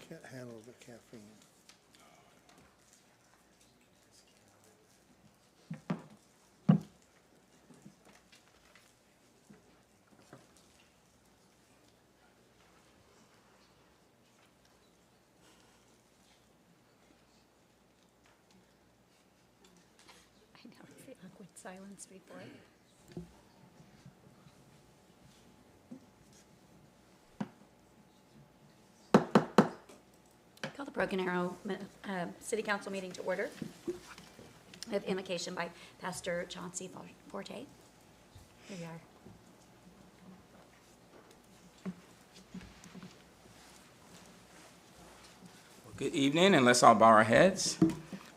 Can't handle the caffeine. I know, it's the awkward silence before. Call the Broken Arrow City Council meeting to order. We have invocation by Pastor Chauncey Forte. Here we are. Good evening, and let's all bow our heads.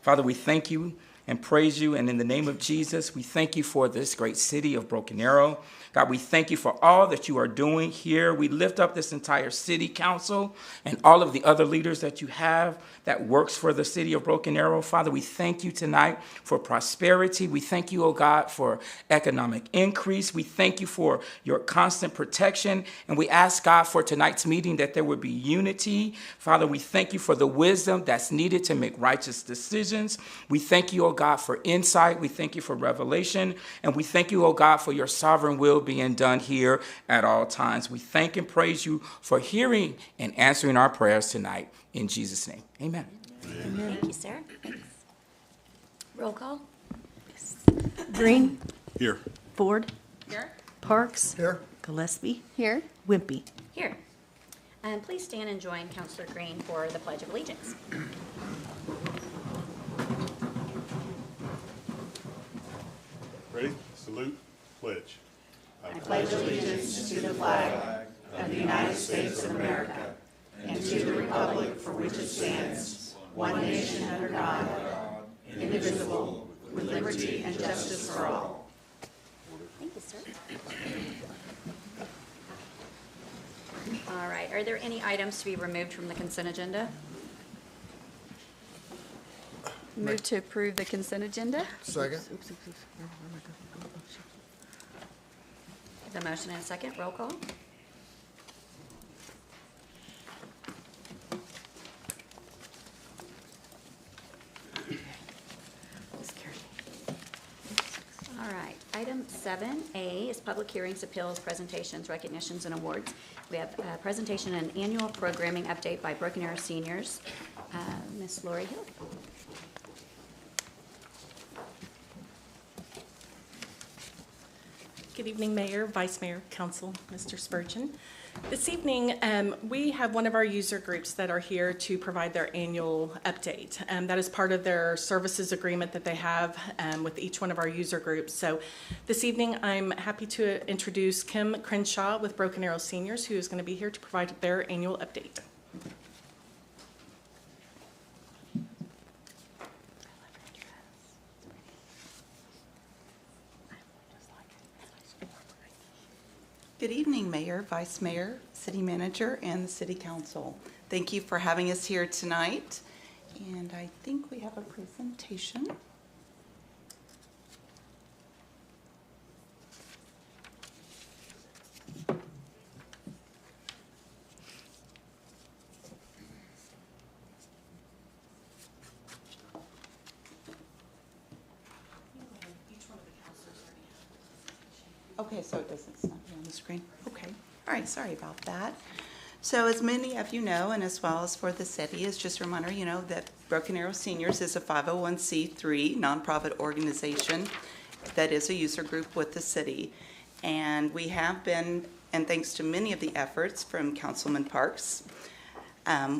Father, we thank you and praise you, and in the name of Jesus, we thank you for this great city of Broken Arrow. God, we thank you for all that you are doing here. We lift up this entire city council and all of the other leaders that you have that works for the city of Broken Arrow. Father, we thank you tonight for prosperity. We thank you, oh God, for economic increase. We thank you for your constant protection. And we ask, God, for tonight's meeting that there would be unity. Father, we thank you for the wisdom that's needed to make righteous decisions. We thank you, oh God, for insight. We thank you for revelation. And we thank you, oh God, for your sovereign will being done here at all times. We thank and praise you for hearing and answering our prayers tonight. In Jesus' name, amen. Amen. Thank you, Sarah. Thanks. Roll call. Green. Here. Ford. Here. Parks. Here. Gillespie. Here. Wimpy. Here. And please stand and join Councilor Green for the Pledge of Allegiance. Ready? Salute. Pledge. I pledge allegiance to the flag of the United States of America and to the republic for which it stands, one nation under God, indivisible, with liberty and justice for all. Thank you, sir. All right, are there any items to be removed from the consent agenda? Move to approve the consent agenda. Second. The motion and a second, roll call. All right, item 7A is public hearings, appeals, presentations, recognitions, and awards. We have a presentation and annual programming update by Broken Arrow seniors. Ms. Lori Hill. Good evening, Mayor, Vice Mayor, Council, Mr. Spurgeon. This evening, we have one of our user groups that are here to provide their annual update. That is part of their services agreement that they have with each one of our user groups. So this evening, I'm happy to introduce Kim Crenshaw with Broken Arrow Seniors, who is going to be here to provide their annual update. Good evening, Mayor, Vice Mayor, City Manager, and the City Council. Thank you for having us here tonight. And I think we have a presentation. Okay, so it's not here on the screen. Okay, all right, sorry about that. So as many of you know, and as well as for the city, is just a reminder, you know, that Broken Arrow Seniors is a 501c3 nonprofit organization that is a user group with the city. And we have been, and thanks to many of the efforts from Councilman Parks,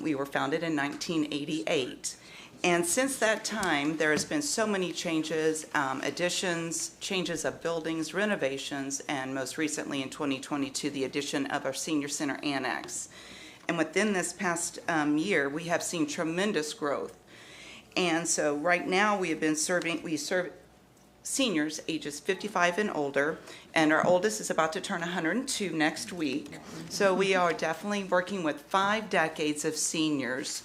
we were founded in 1988. And since that time, there has been so many changes, additions, changes of buildings, renovations, and most recently in 2022, the addition of our Senior Center Annex. And within this past year, we have seen tremendous growth. And so right now we serve seniors ages 55 and older, and our oldest is about to turn 102 next week. So we are definitely working with 5 decades of seniors,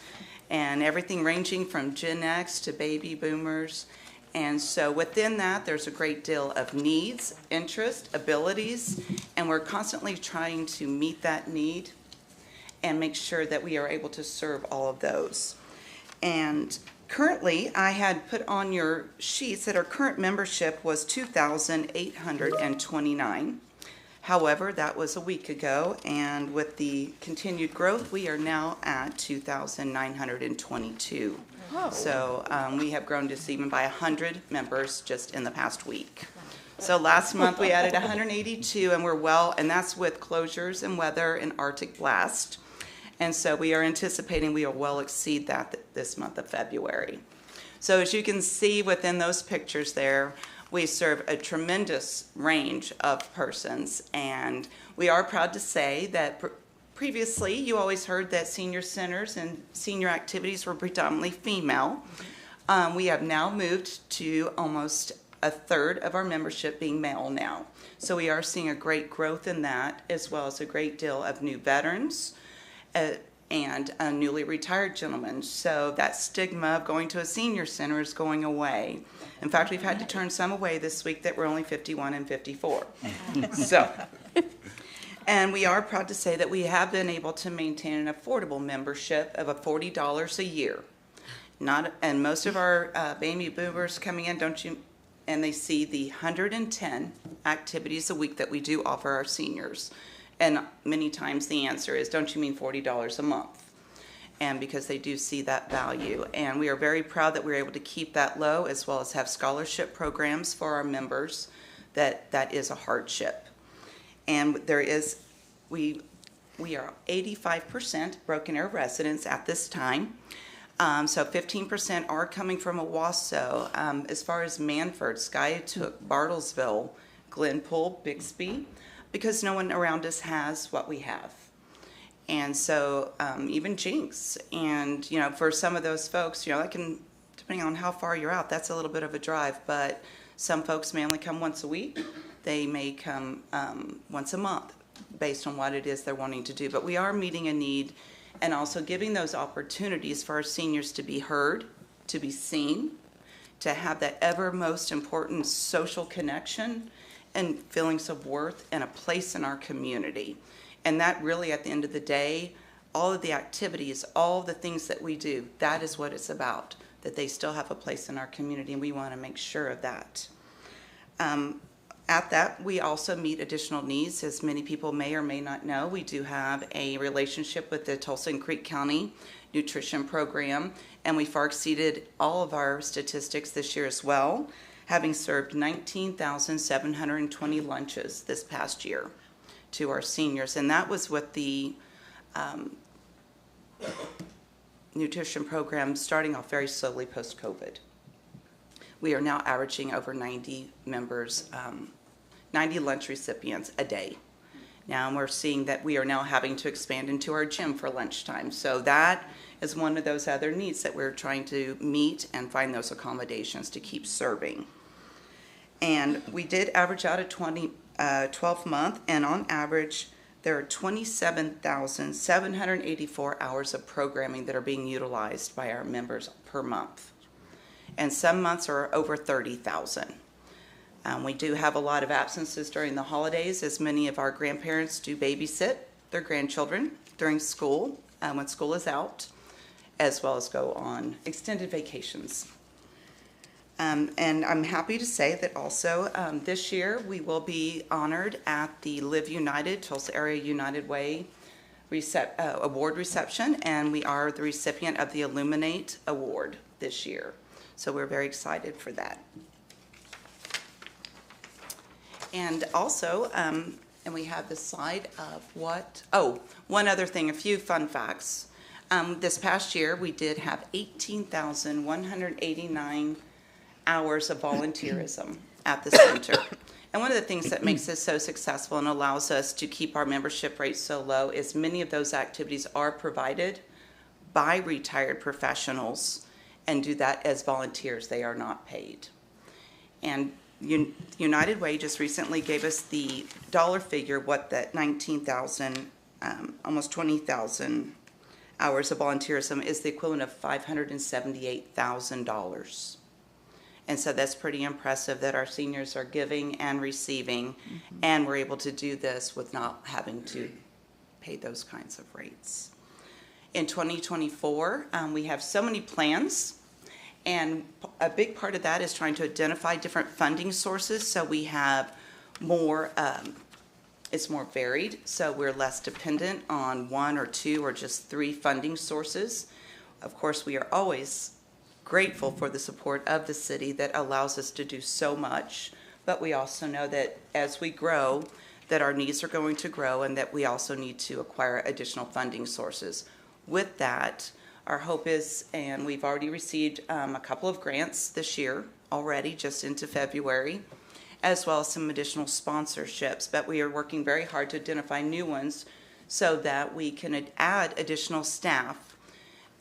and everything ranging from Gen X to baby boomers. And so within that, there's a great deal of needs, interest, abilities, and we're constantly trying to meet that need. and make sure that we are able to serve all of those. And currently, I had put on your sheets that our current membership was 2,829. However, that was a week ago, and with the continued growth, we are now at 2,922. So we have grown just even by 100 members just in the past week. So last month, we added 182, and we're well, and that's with closures and weather and Arctic blast. And so we are anticipating we will well exceed that this month of February. So as you can see within those pictures there, we serve a tremendous range of persons, and we are proud to say that previously you always heard that senior centers and senior activities were predominantly female. We have now moved to almost a third of our membership being male now. So we are seeing a great growth in that, as well as a great deal of new veterans and newly retired gentlemen. So that stigma of going to a senior center is going away. In fact, we've had to turn some away this week that were only 51 and 54. So, and we are proud to say that we have been able to maintain an affordable membership of $40 a year. And most of our baby boomers coming in, and they see the 110 activities a week that we do offer our seniors. And many times the answer is, don't you mean $40 a month? And because they do see that value. And we are very proud that we're able to keep that low, as well as have scholarship programs for our members. That is a hardship. And we are 85% Broken Arrow residents at this time. So 15% are coming from Owasso. As far as Manford, Skiatook, Bartlesville, Glenpool, Bixby, because no one around us has what we have. And so even Jinx, and for some of those folks, that can, depending on how far you're out, that's a little bit of a drive, but some folks may only come once a week. They may come once a month based on what it is they're wanting to do. But we are meeting a need and also giving those opportunities for our seniors to be heard, to be seen, to have that ever most important social connection and feelings of worth and a place in our community. And that really, at the end of the day, all of the activities, all the things that we do, that is what it's about, that they still have a place in our community, and we want to make sure of that. At that, we also meet additional needs. As many people may or may not know, we do have a relationship with the Tulsa and Creek County Nutrition Program, and we far exceeded all of our statistics this year as well, having served 19,720 lunches this past year to our seniors. And that was with the nutrition program starting off very slowly post-COVID. We are now averaging over 90 members, 90 lunch recipients a day. Now we're seeing that we are now having to expand into our gym for lunchtime. So that is one of those other needs that we're trying to meet and find those accommodations to keep serving. And we did average out a 12-month, and on average, there are 27,784 hours of programming that are being utilized by our members per month. And some months are over 30,000. We do have a lot of absences during the holidays, as many of our grandparents do babysit their grandchildren during school, when school is out, as well as go on extended vacations. And I'm happy to say that also this year we will be honored at the Live United, Tulsa Area United Way award reception, and we are the recipient of the Illuminate Award this year. So we're very excited for that. And also, and we have the slide of one other thing, a few fun facts. This past year, we did have 18,189 hours of volunteerism at the center. And one of the things that makes this so successful and allows us to keep our membership rate so low is many of those activities are provided by retired professionals and do that as volunteers. They are not paid. And United Way just recently gave us the dollar figure, what that 19,000, almost 20,000 hours of volunteerism is the equivalent of $578,000. And so that's pretty impressive that our seniors are giving and receiving, and we're able to do this with not having to pay those kinds of rates. In 2024, we have so many plans, and a big part of that is trying to identify different funding sources, so we have more, it's more varied, so we're less dependent on one or two or just three funding sources. Of course, we are always grateful for the support of the city that allows us to do so much, but we also know that as we grow, that our needs are going to grow and that we also need to acquire additional funding sources. With that, our hope is, and we've already received a couple of grants this year already, just into February, as well as some additional sponsorships, but we are working very hard to identify new ones so that we can add additional staff.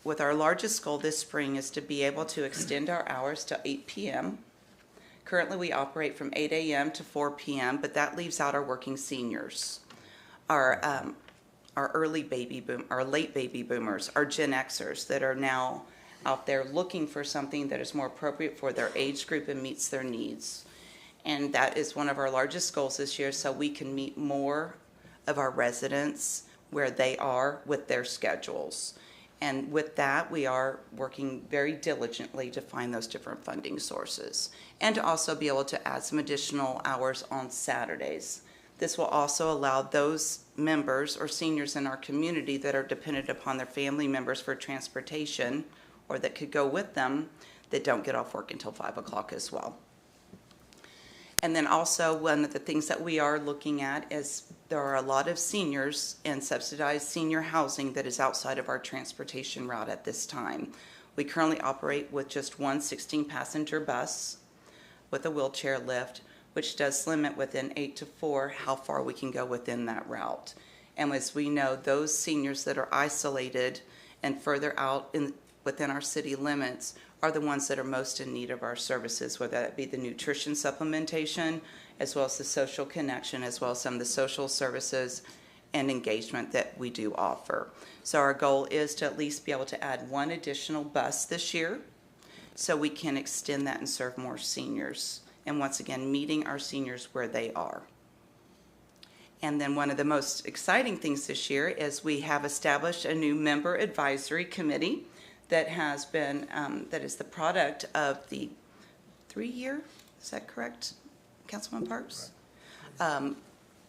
With our largest goal this spring is to be able to extend our hours to 8 p.m. Currently, we operate from 8 a.m. to 4 p.m., but that leaves out our working seniors, our late baby boomers, our Gen Xers that are now out there looking for something that is more appropriate for their age group and meets their needs. And that is one of our largest goals this year, so we can meet more of our residents where they are with their schedules. And with that, we are working very diligently to find those different funding sources and to also be able to add some additional hours on Saturdays. This will also allow those members or seniors in our community that are dependent upon their family members for transportation or that could go with them that don't get off work until 5 o'clock as well. And then also one of the things that we are looking at is there are a lot of seniors and subsidized senior housing that is outside of our transportation route at this time. We currently operate with just one 16-passenger bus with a wheelchair lift, which does limit within 8 to 4 how far we can go within that route. And as we know, those seniors that are isolated and further out within our city limits are the ones that are most in need of our services, whether that be the nutrition supplementation, as well as the social connection, as well as some of the social services and engagement that we do offer. So our goal is to at least be able to add one additional bus this year so we can extend that and serve more seniors. And once again, meeting our seniors where they are. And then one of the most exciting things this year is we have established a new member advisory committee that has been, that is the product of the 3-year, is that correct, Councilman Parks?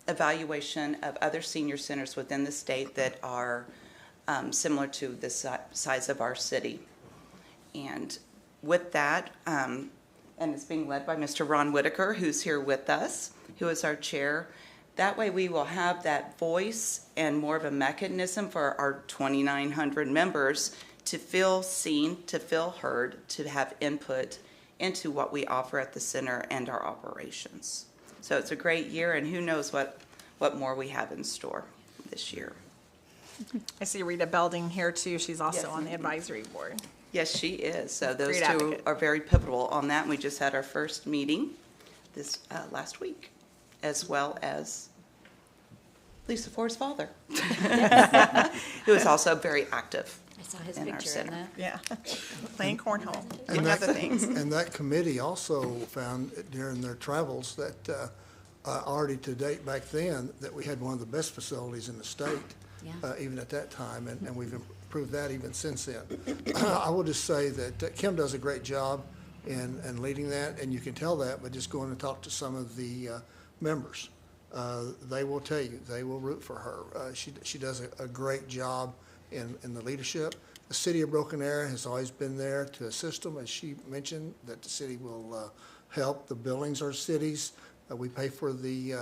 Evaluation of other senior centers within the state that are similar to the size of our city. And with that, and it's being led by Mr. Ron Whitaker, who's here with us, who is our chair. That way we will have that voice and more of a mechanism for our 2,900 members to feel seen, to feel heard, to have input into what we offer at the center and our operations. So it's a great year, and who knows what more we have in store this year. I see Rita Belding here too. She's also Yes, on the advisory board. Yes, she is. So those Great two advocate. are very pivotal on that. We just had our first meeting this last as well as Lisa Ford's father, who is also very active. I saw his in our picture in center. the. Yeah, playing cornhole, And among other things. And that committee also found during their travels that already to date back then, that we had one of the best facilities in the state, Yeah. even at that time, and we've improved that even since then. I will just say that Kim does a great job in leading that, and you can tell that by just going and talk to some of the members. They will tell you, they will root for her. She does a great job in the leadership. The city of Broken Arrow has always been there to assist them, as she mentioned, that the city will help. The buildings are cities. We pay for the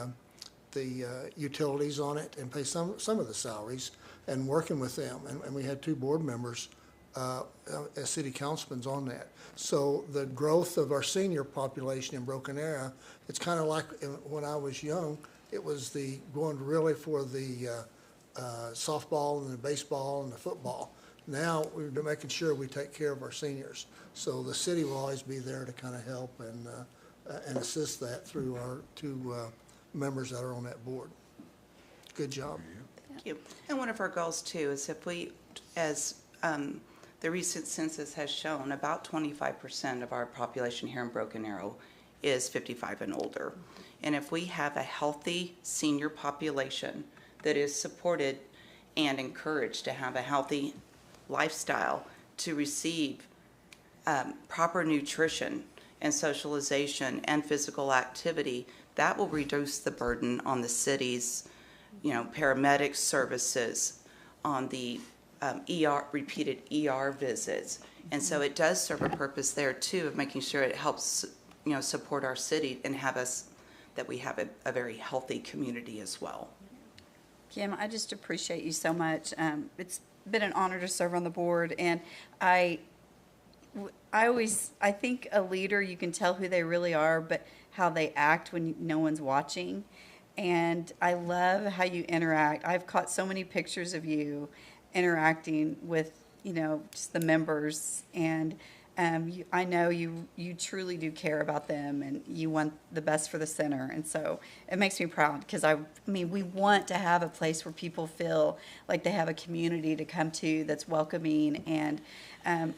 utilities on it and pay some of the salaries, and working with them. And we had 2 board members as city councilmen on that. So the growth of our senior population in Broken Arrow, it's kind of like when I was young, it was the going really for the softball and the baseball and the football. Now we're making sure we take care of our seniors. So the city will always be there to kind of help and assist that through our 2 members that are on that board. Good job. Thank you. And one of our goals too is if we, as the recent census has shown, about 25% of our population here in Broken Arrow is 55 and older. And if we have a healthy senior population that is supported and encouraged to have a healthy lifestyle to receive proper nutrition and socialization and physical activity, that will reduce the burden on the city's, paramedic services, on the repeated ER visits. And so it does serve a purpose there too of making sure it helps, support our city and that we have a very healthy community as well. Kim, I just appreciate you so much. It's been an honor to serve on the board, and I think a leader, you can tell who they really are, but how they act when no one's watching. And I love how you interact. I've caught so many pictures of you interacting with, just the members, and I know you truly do care about them, and you want the best for the center. And so it makes me proud, because we want to have a place where people feel like they have a community to come to that's welcoming. And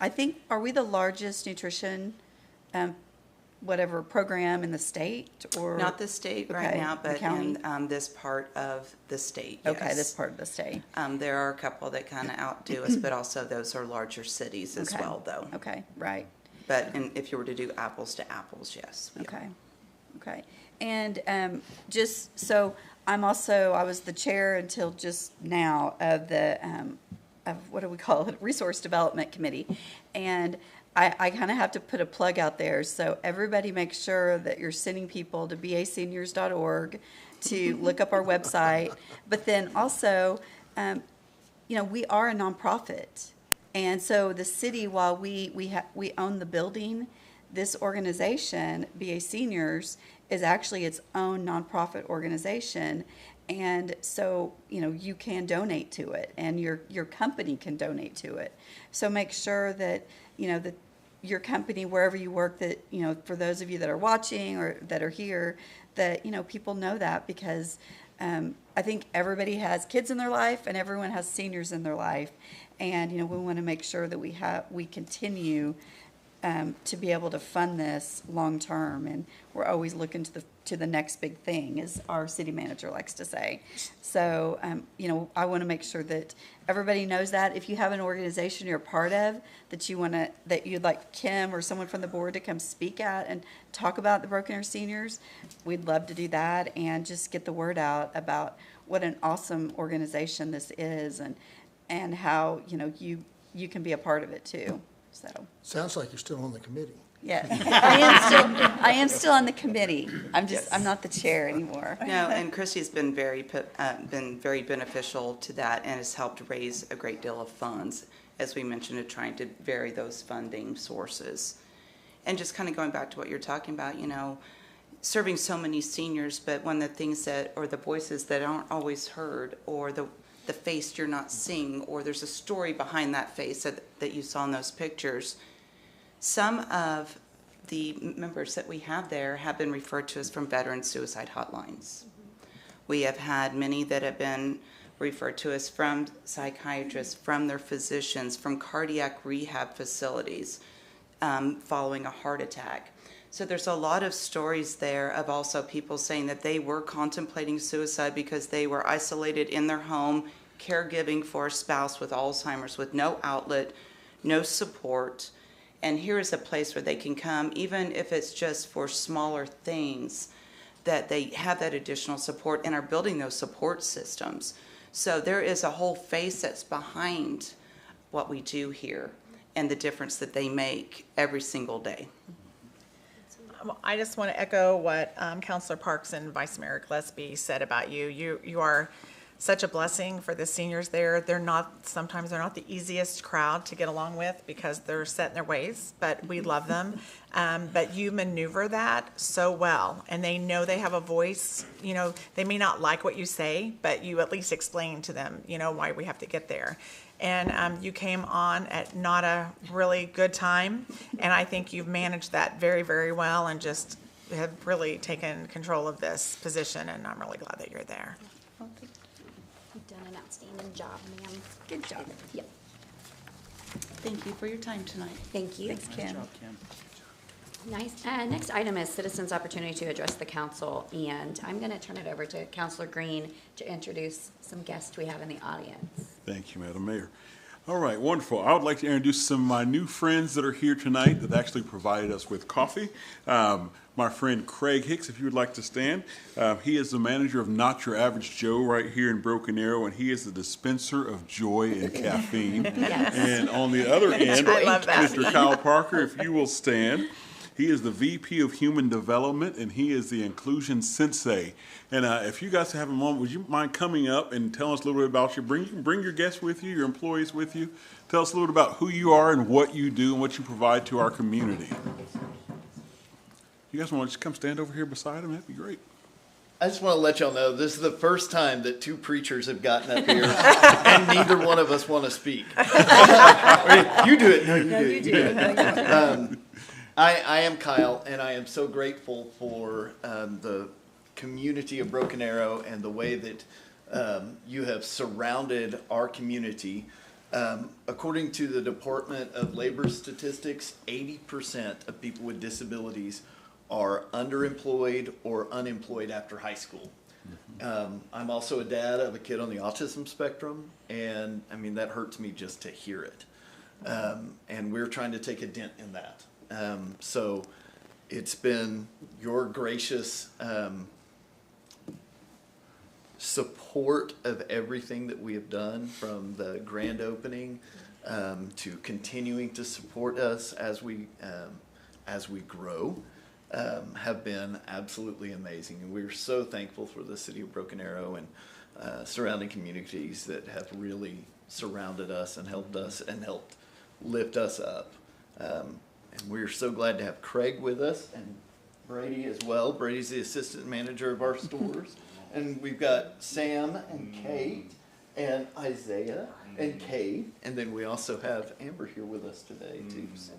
I think, are we the largest nutrition whatever program in the state? Or Not the state right Okay, now, the but county? in this part of the state, Okay, yes. this part of the state. There are a couple that kind of outdo us, but also those are larger cities as Okay. well, though. Okay, right. But if you were to do apples to apples, yes. we are. Okay, okay. And just so, I was the chair until just now of the, of what do we call it, Resource Development Committee. And I kind of have to put a plug out there, so everybody make sure that you're sending people to baseniors.org to look up our website. But then also, we are a nonprofit. And so the city, while we own the building, this organization, BA Seniors, is actually its own nonprofit organization. And so, you can donate to it, and your company can donate to it. So make sure that, that your company, wherever you work, that, for those of you that are watching or that are here, that, people know that, because I think everybody has kids in their life and everyone has seniors in their life. And, we want to make sure that we continue to be able to fund this long term, and we're always looking to the next big thing, as our city manager likes to say. So, I want to make sure that everybody knows that. If you have an organization you're a part of that you'd like Kim or someone from the board to come speak at and talk about the Broken Arrow Seniors, we'd love to do that and just get the word out about what an awesome organization this is, and how you can be a part of it too. So. Sounds like you're still on the committee. Yes, I am still on the committee. I'm not the chair anymore. No, and Christy's been very beneficial to that, and has helped raise a great deal of funds, as we mentioned, of trying to vary those funding sources. And just kind of going back to what you're talking about, serving so many seniors, but one of the things or the voices that aren't always heard, or the face you're not seeing, or there's a story behind that face that you saw in those pictures. Some of the members that we have there have been referred to us from veteran suicide hotlines. We have had many that have been referred to us from psychiatrists, from their physicians, from cardiac rehab facilities, following a heart attack. So there's a lot of stories there of also people saying that they were contemplating suicide because they were isolated in their home, caregiving for a spouse with Alzheimer's, with no outlet, no support. And here is a place where they can come, even if it's just for smaller things, that they have that additional support and are building those support systems. So there is a whole face that's behind what we do here and the difference that they make every single day. I just want to echo what Councilor Parks and Vice Mayor Gillespie said about you. You are such a blessing for the seniors there. Sometimes they're not the easiest crowd to get along with because they're set in their ways, but we love them. But you maneuver that so well, and they know they have a voice. They may not like what you say, but you at least explain to them, why we have to get there. And you came on at not a really good time, and I think you've managed that very, very well, and just have really taken control of this position, and I'm really glad that you're there. You've done an outstanding job, ma'am. Good job. Yep. Thank you for your time tonight. Thank you. Thanks, Kim. Nice. Next item is citizens' opportunity to address the council, and I'm going to turn it over to Councilor Green to introduce some guests we have in the audience. Thank you, Madam Mayor. All right, wonderful. I would like to introduce some of my new friends that are here tonight that actually provided us with coffee. My friend Craig Hicks, if you would like to stand. He is the manager of Not Your Average Joe right here in Broken Arrow, and he is the dispenser of joy and caffeine. And on the other end, I love that. Mr. Kyle Parker, if you will stand. He is the VP of Human Development, and he is the Inclusion Sensei. And if you guys have a moment, would you mind coming up and telling us a little bit about you? Bring your guests with you, your employees with you. Tell us a little bit about who you are and what you do and what you provide to our community. You guys want to just come stand over here beside him? That'd be great. I just want to let y'all know this is the first time that two preachers have gotten up here and neither one of us want to speak. You do it. No, you do it. I am Kyle, and I am so grateful for the community of Broken Arrow and the way that you have surrounded our community. According to the Department of Labor Statistics, 80% of people with disabilities are underemployed or unemployed after high school. I'm also a dad of a kid on the autism spectrum, and I mean, that hurts me just to hear it. And we're trying to take a dent in that. So it's been your gracious support of everything that we have done, from the grand opening to continuing to support us as we grow, have been absolutely amazing. And we're so thankful for the city of Broken Arrow and surrounding communities that have really surrounded us and helped lift us up. And we're so glad to have Craig with us and Brady as well. Brady's the assistant manager of our stores. And we've got Sam and Kate and Isaiah and Kate. And then we also have Amber here with us today too. So,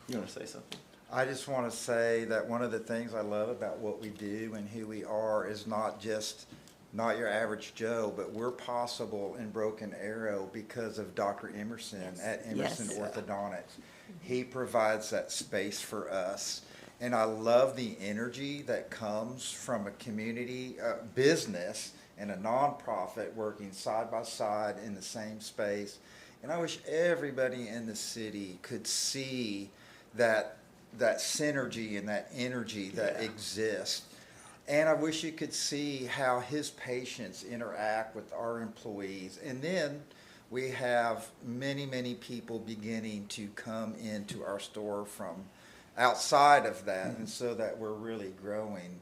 you want to say something? I just want to say that one of the things I love about what we do and who we are is not your average Joe, but we're possible in Broken Arrow because of Dr. Emerson at Emerson Orthodontics. He provides that space for us. And I love the energy that comes from a community business and a nonprofit working side by side in the same space. And I wish everybody in the city could see that synergy and that energy that exists. And I wish you could see how his patients interact with our employees. And then we have many, many people beginning to come into our store from outside of that, and so that we're really growing.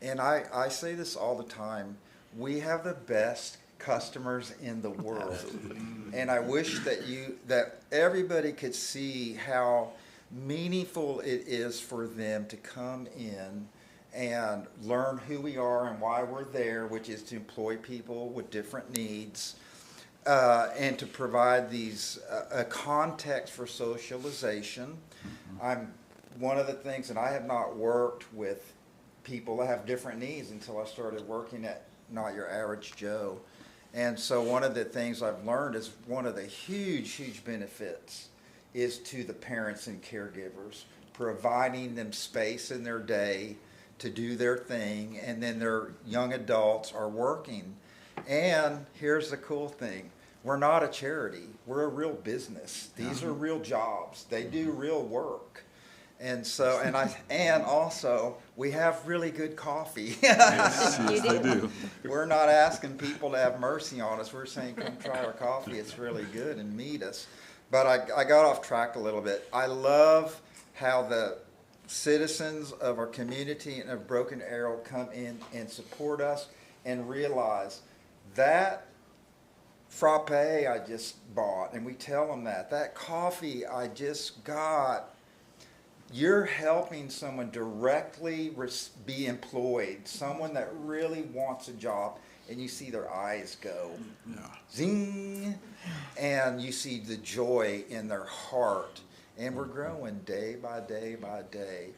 And I say this all the time, we have the best customers in the world. Absolutely. And I wish that everybody could see how meaningful it is for them to come in and learn who we are and why we're there, which is to employ people with different needs, and to provide these a context for socialization. One of the things, and I have not worked with people that have different needs until I started working at Not Your Average Joe. And so one of the things I've learned is one of the huge benefits is to the parents and caregivers, providing them space in their day to do their thing, and then their young adults are working. And here's the cool thing. We're not a charity. We're a real business. These are real jobs. They do real work. And so, and also, we have really good coffee. Yes, they do. We're not asking people to have mercy on us. We're saying, come try our coffee. It's really good, and meet us. But I got off track a little bit. I love how the citizens of our community and of Broken Arrow come in and support us and realize that frappe I just bought, and we tell them that coffee I just got, you're helping someone directly be employed, someone that really wants a job, and you see their eyes go zing, and you see the joy in their heart, and we're growing day by day by day.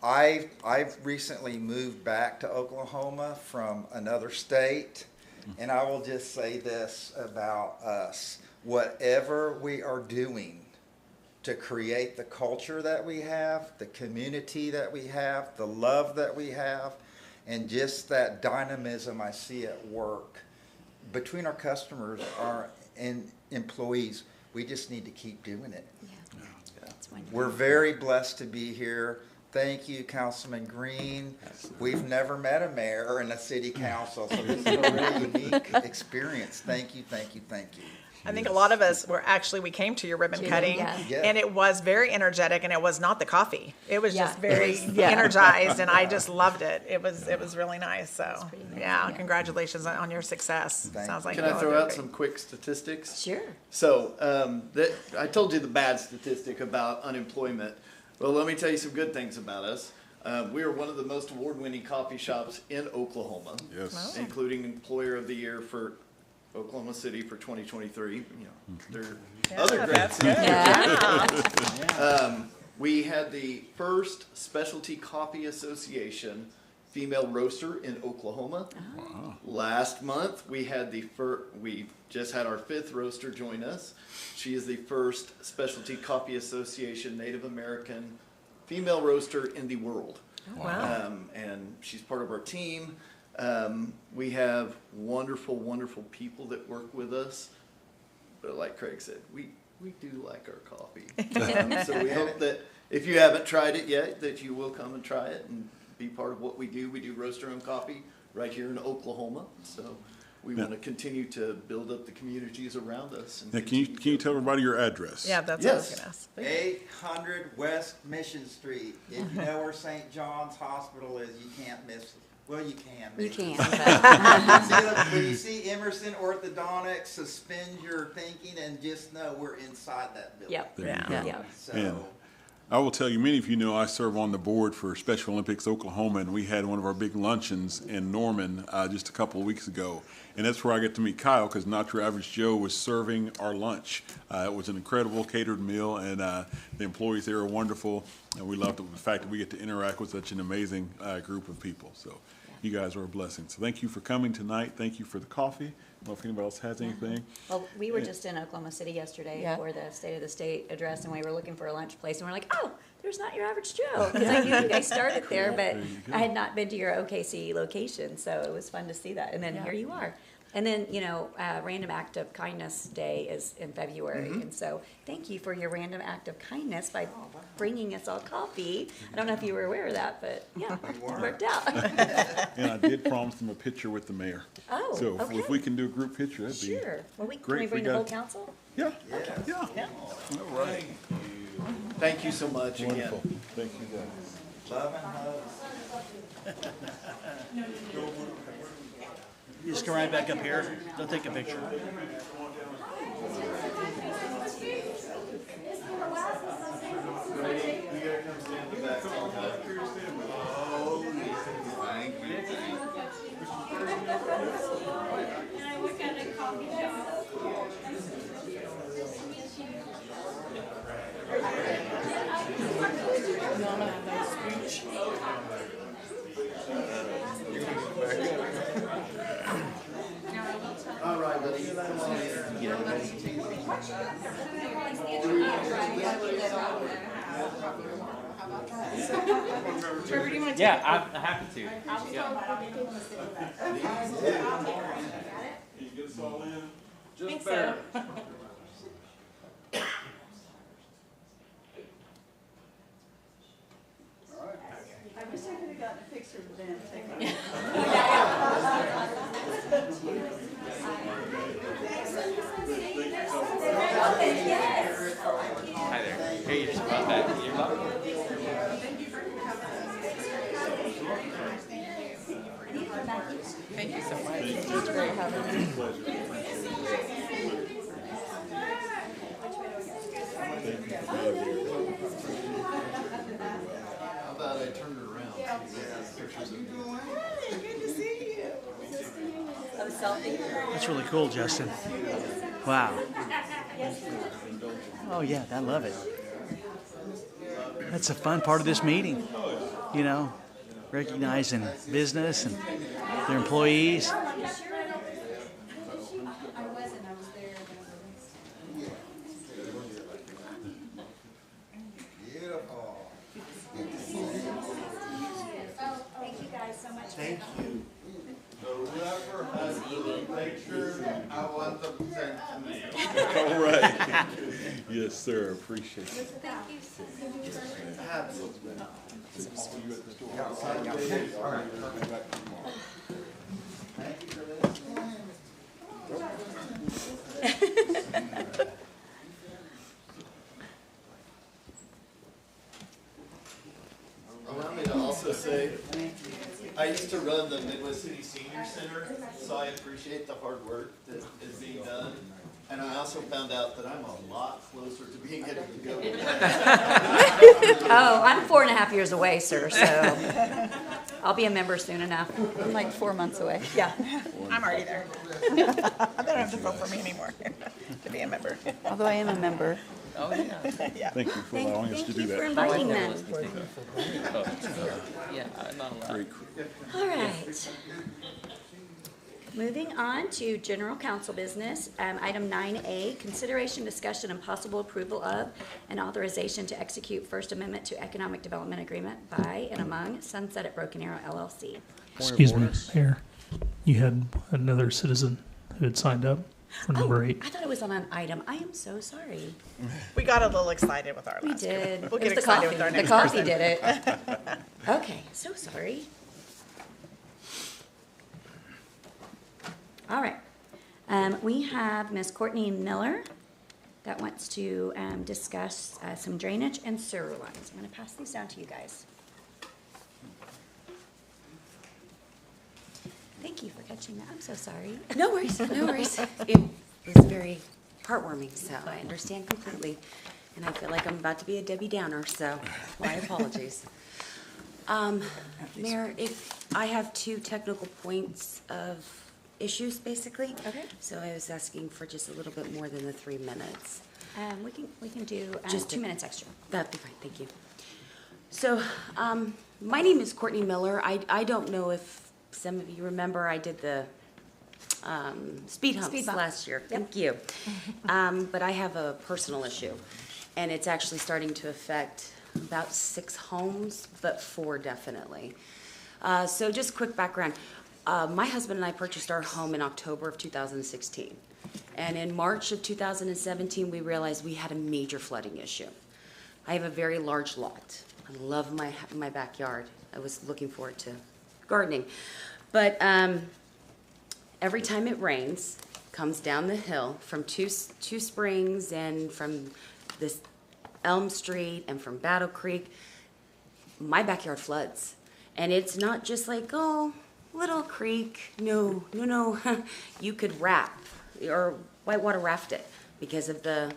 I've recently moved back to Oklahoma from another state, and I will just say this about us. Whatever we are doing to create the culture that we have, the community that we have, the love that we have, and just that dynamism I see at work between our customers and employees, We just need to keep doing it. Yeah. That's wonderful. We're very blessed to be here. Thank you, Councilman Green. We've never met a mayor and a city council, so this is a really unique experience. Thank you, thank you, thank you. I think a lot of us we came to your ribbon cutting, Yeah. and it was very energetic, and it was not the coffee. It was just Yeah. very energized, and I just loved it. It was really nice. So, pretty amazing, yeah, yeah. congratulations on your success. Thank Sounds like Can you I all throw did out great. some quick statistics? Sure. So, I told you the bad statistic about unemployment. Well, let me tell you some good things about us. We are one of the most award-winning coffee shops in Oklahoma. Yes. Including Employer of the Year for Oklahoma City for 2023. You know, there are other great That's good. Yeah. We had the first Specialty Coffee Association female roaster in Oklahoma. Last month, we had we just had our 5th roaster join us. She is the first Specialty Coffee Association Native American female roaster in the world. Wow. And she's part of our team. We have wonderful, wonderful people that work with us. But like Craig said, we do like our coffee. So we hope that if you haven't tried it yet, that you will come and try it and be part of what we do. We do roast our own coffee right here in Oklahoma. So we want to continue to build up the communities around us. And Now, can you tell everybody your address? Yeah, that's what I was Yes. gonna ask. 800 West Mission Street. If you know where St. John's Hospital is, you can't miss it. Well, you can. You maybe. can. But When you see Emerson Orthodontics, suspend your thinking and just know we're inside that building. Yep. There you Yeah. go. Yeah. So, And I will tell you, many of you know I serve on the board for Special Olympics Oklahoma, and we had one of our big luncheons in Norman just a couple of weeks ago. And that's where I get to meet Kyle, because Not Your Average Joe was serving our lunch. It was an incredible catered meal, and the employees there are wonderful. And we love the fact that we get to interact with such an amazing group of people. So you guys are a blessing. So thank you for coming tonight. Thank you for the coffee. I don't know if anybody else has anything. Well, we were just in Oklahoma City yesterday Yeah. for the State of the State address, and we were looking for a lunch place, and we're like, oh, there's Not Your Average Joe. Because I knew you guys started there, but There you go. I had not been to your OKC location, so it was fun to see that. And then here you are. And then, Random Act of Kindness Day is in February. And so thank you for your random act of kindness by bringing us all coffee. I don't know if you were aware of that, but yeah, it worked out. And I did promise them a picture with the mayor. Oh, So if okay. we can do a group picture, that'd be Sure. Well, can great we if bring we the whole got- council? Yeah, yeah. yeah. All right. Thank you so much again. Wonderful. Thank you, guys. Love and hugs. You just come right back up here. They'll take a picture. All right, buddy. Yeah, I'm happy to. Can you get us all in? Just barely. I wish I could have gotten a picture of them taking. Hi there. Hey, you're just about that. You're welcome. Thank you so much. It's great having you. How about I turn it around? Pictures of you. A selfie? That's really cool, Justin. Wow. Oh, yeah, I love it. That's a fun part of this meeting, recognizing business and their employees. Beautiful. Thank you guys so much. Thank you. So whoever has the picture, I want them sent to me. All right. Yes, sir, appreciate it. Allow me to also say, I used to run the Midwest City Senior Center, so I appreciate the hard work that is being done. And I also found out that I'm a lot closer to being able to go. Oh, I'm 4.5 years away, sir, so I'll be a member soon enough. I'm like 4 months away. Yeah. I'm already there. They don't have to vote for me anymore to be a member. Although I am a member. Oh, yeah. Yeah. Thank you for allowing us to Thank do you for that. inviting them. Yeah, I'm not allowed. Very cool. All right. Moving on to general council business, item 9A, consideration, discussion, and possible approval of an authorization to execute First Amendment to Economic Development Agreement by and among Sunset at Broken Arrow LLC. Excuse me, Mayor. You had another citizen who had signed up for number 8. I thought it was on an item. I am so sorry. We got a little excited with our We last did. group. We'll It get was the excited coffee. with our The next coffee person. did it. Okay, so sorry. All right. We have Ms. Courtney Miller that wants to discuss some drainage and sewer lines. I'm going to pass these down to you guys. Thank you for catching that. I'm so sorry. No worries, no worries. It was very heartwarming, so I understand completely. And I feel like I'm about to be a Debbie Downer, so my apologies. Mayor, if I have 2 technical points of issues, basically. Okay. So I was asking for just a little bit more than the 3 minutes. We can do Just 2 minutes extra. That'd be fine, thank you. So, my name is Courtney Miller. I don't know if some of you remember, I did the speed humps Speed bump. last year. Yep. Thank you. But I have a personal issue, and it's actually starting to affect about 6 homes, but 4 definitely. So just quick background. My husband and I purchased our home in October of 2016. And in March of 2017, we realized we had a major flooding issue. I have a very large lot. I love my backyard. I was looking forward to gardening. But every time it rains, comes down the hill from Two Springs and from this Elm Street and from Battle Creek, my backyard floods. And it's not just like, oh, little creek. No. You could or whitewater raft it because of the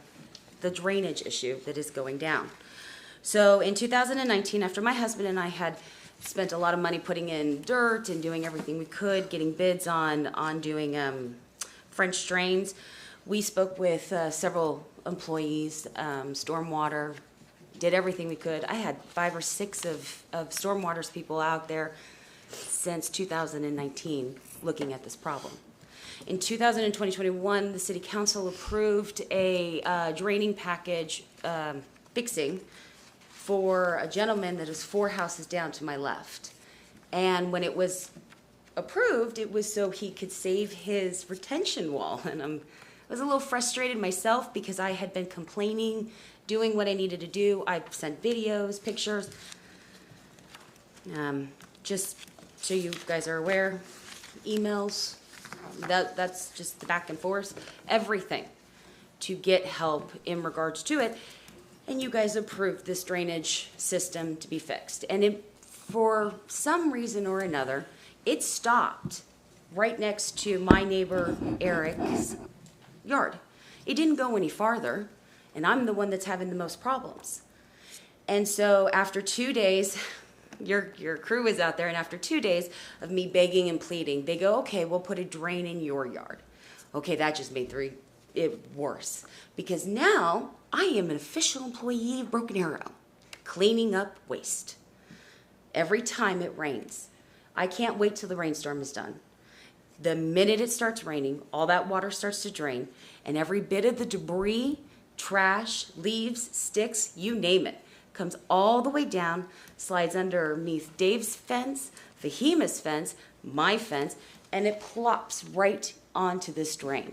drainage issue that is going down. So in 2019, after my husband and I had spent a lot of money putting in dirt and doing everything we could, getting bids on doing French drains, we spoke with several employees, stormwater, did everything we could. I had 5 or 6 of stormwater's people out there since 2019 looking at this problem. In 2021, the city council approved a draining package fixing for a gentleman that is 4 houses down to my left. And when it was approved, it was so he could save his retention wall. And I was a little frustrated myself because I had been complaining, doing what I needed to do. I sent videos, pictures. Just so you guys are aware, emails, that's just the back and forth, everything to get help in regards to it. And you guys approved this drainage system to be fixed. And for some reason or another, it stopped right next to my neighbor Eric's yard. It didn't go any farther, and I'm the one that's having the most problems. And so after 2 days, your crew is out there, and after 2 days of me begging and pleading, they go, okay, we'll put a drain in your yard. Okay, that just made it worse. Because now I am an official employee of Broken Arrow, cleaning up waste. Every time it rains, I can't wait till the rainstorm is done. The minute it starts raining, all that water starts to drain, and every bit of the debris, trash, leaves, sticks, you name it, comes all the way down, slides underneath Dave's fence, Fahima's fence, my fence, and it plops right onto this drain.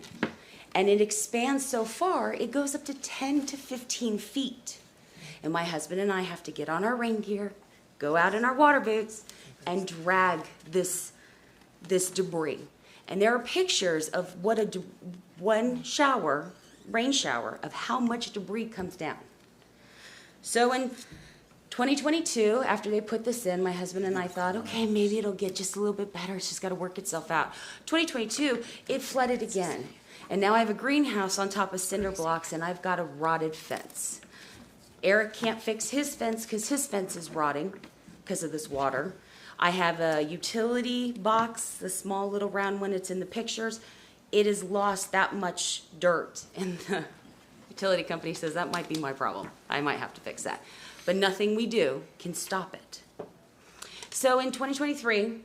And it expands so far, it goes up to 10 to 15 feet. And my husband and I have to get on our rain gear, go out in our water boots, and drag this debris. And there are pictures of what one shower, rain shower, of how much debris comes down. So in 2022, after they put this in, my husband and I thought, okay, maybe it'll get just a little bit better. It's just got to work itself out. 2022, it flooded again. And now I have a greenhouse on top of cinder blocks, and I've got a rotted fence. Eric can't fix his fence because his fence is rotting because of this water. I have a utility box, the small little round one, it's in the pictures. It has lost that much dirt, and the utility company says that might be my problem. I might have to fix that. But nothing we do can stop it. So in 2023,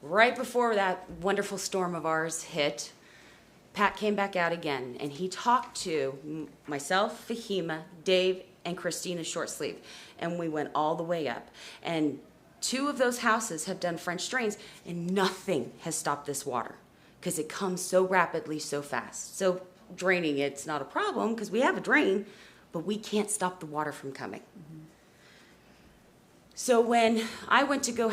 right before that wonderful storm of ours hit, Pat came back out again, and he talked to myself, Fahima, Dave, and Christina Shortsleeve, and we went all the way up. And 2 of those houses have done French drains, and nothing has stopped this water because it comes so rapidly, so fast. So draining it's not a problem because we have a drain, but we can't stop the water from coming. So when I went to go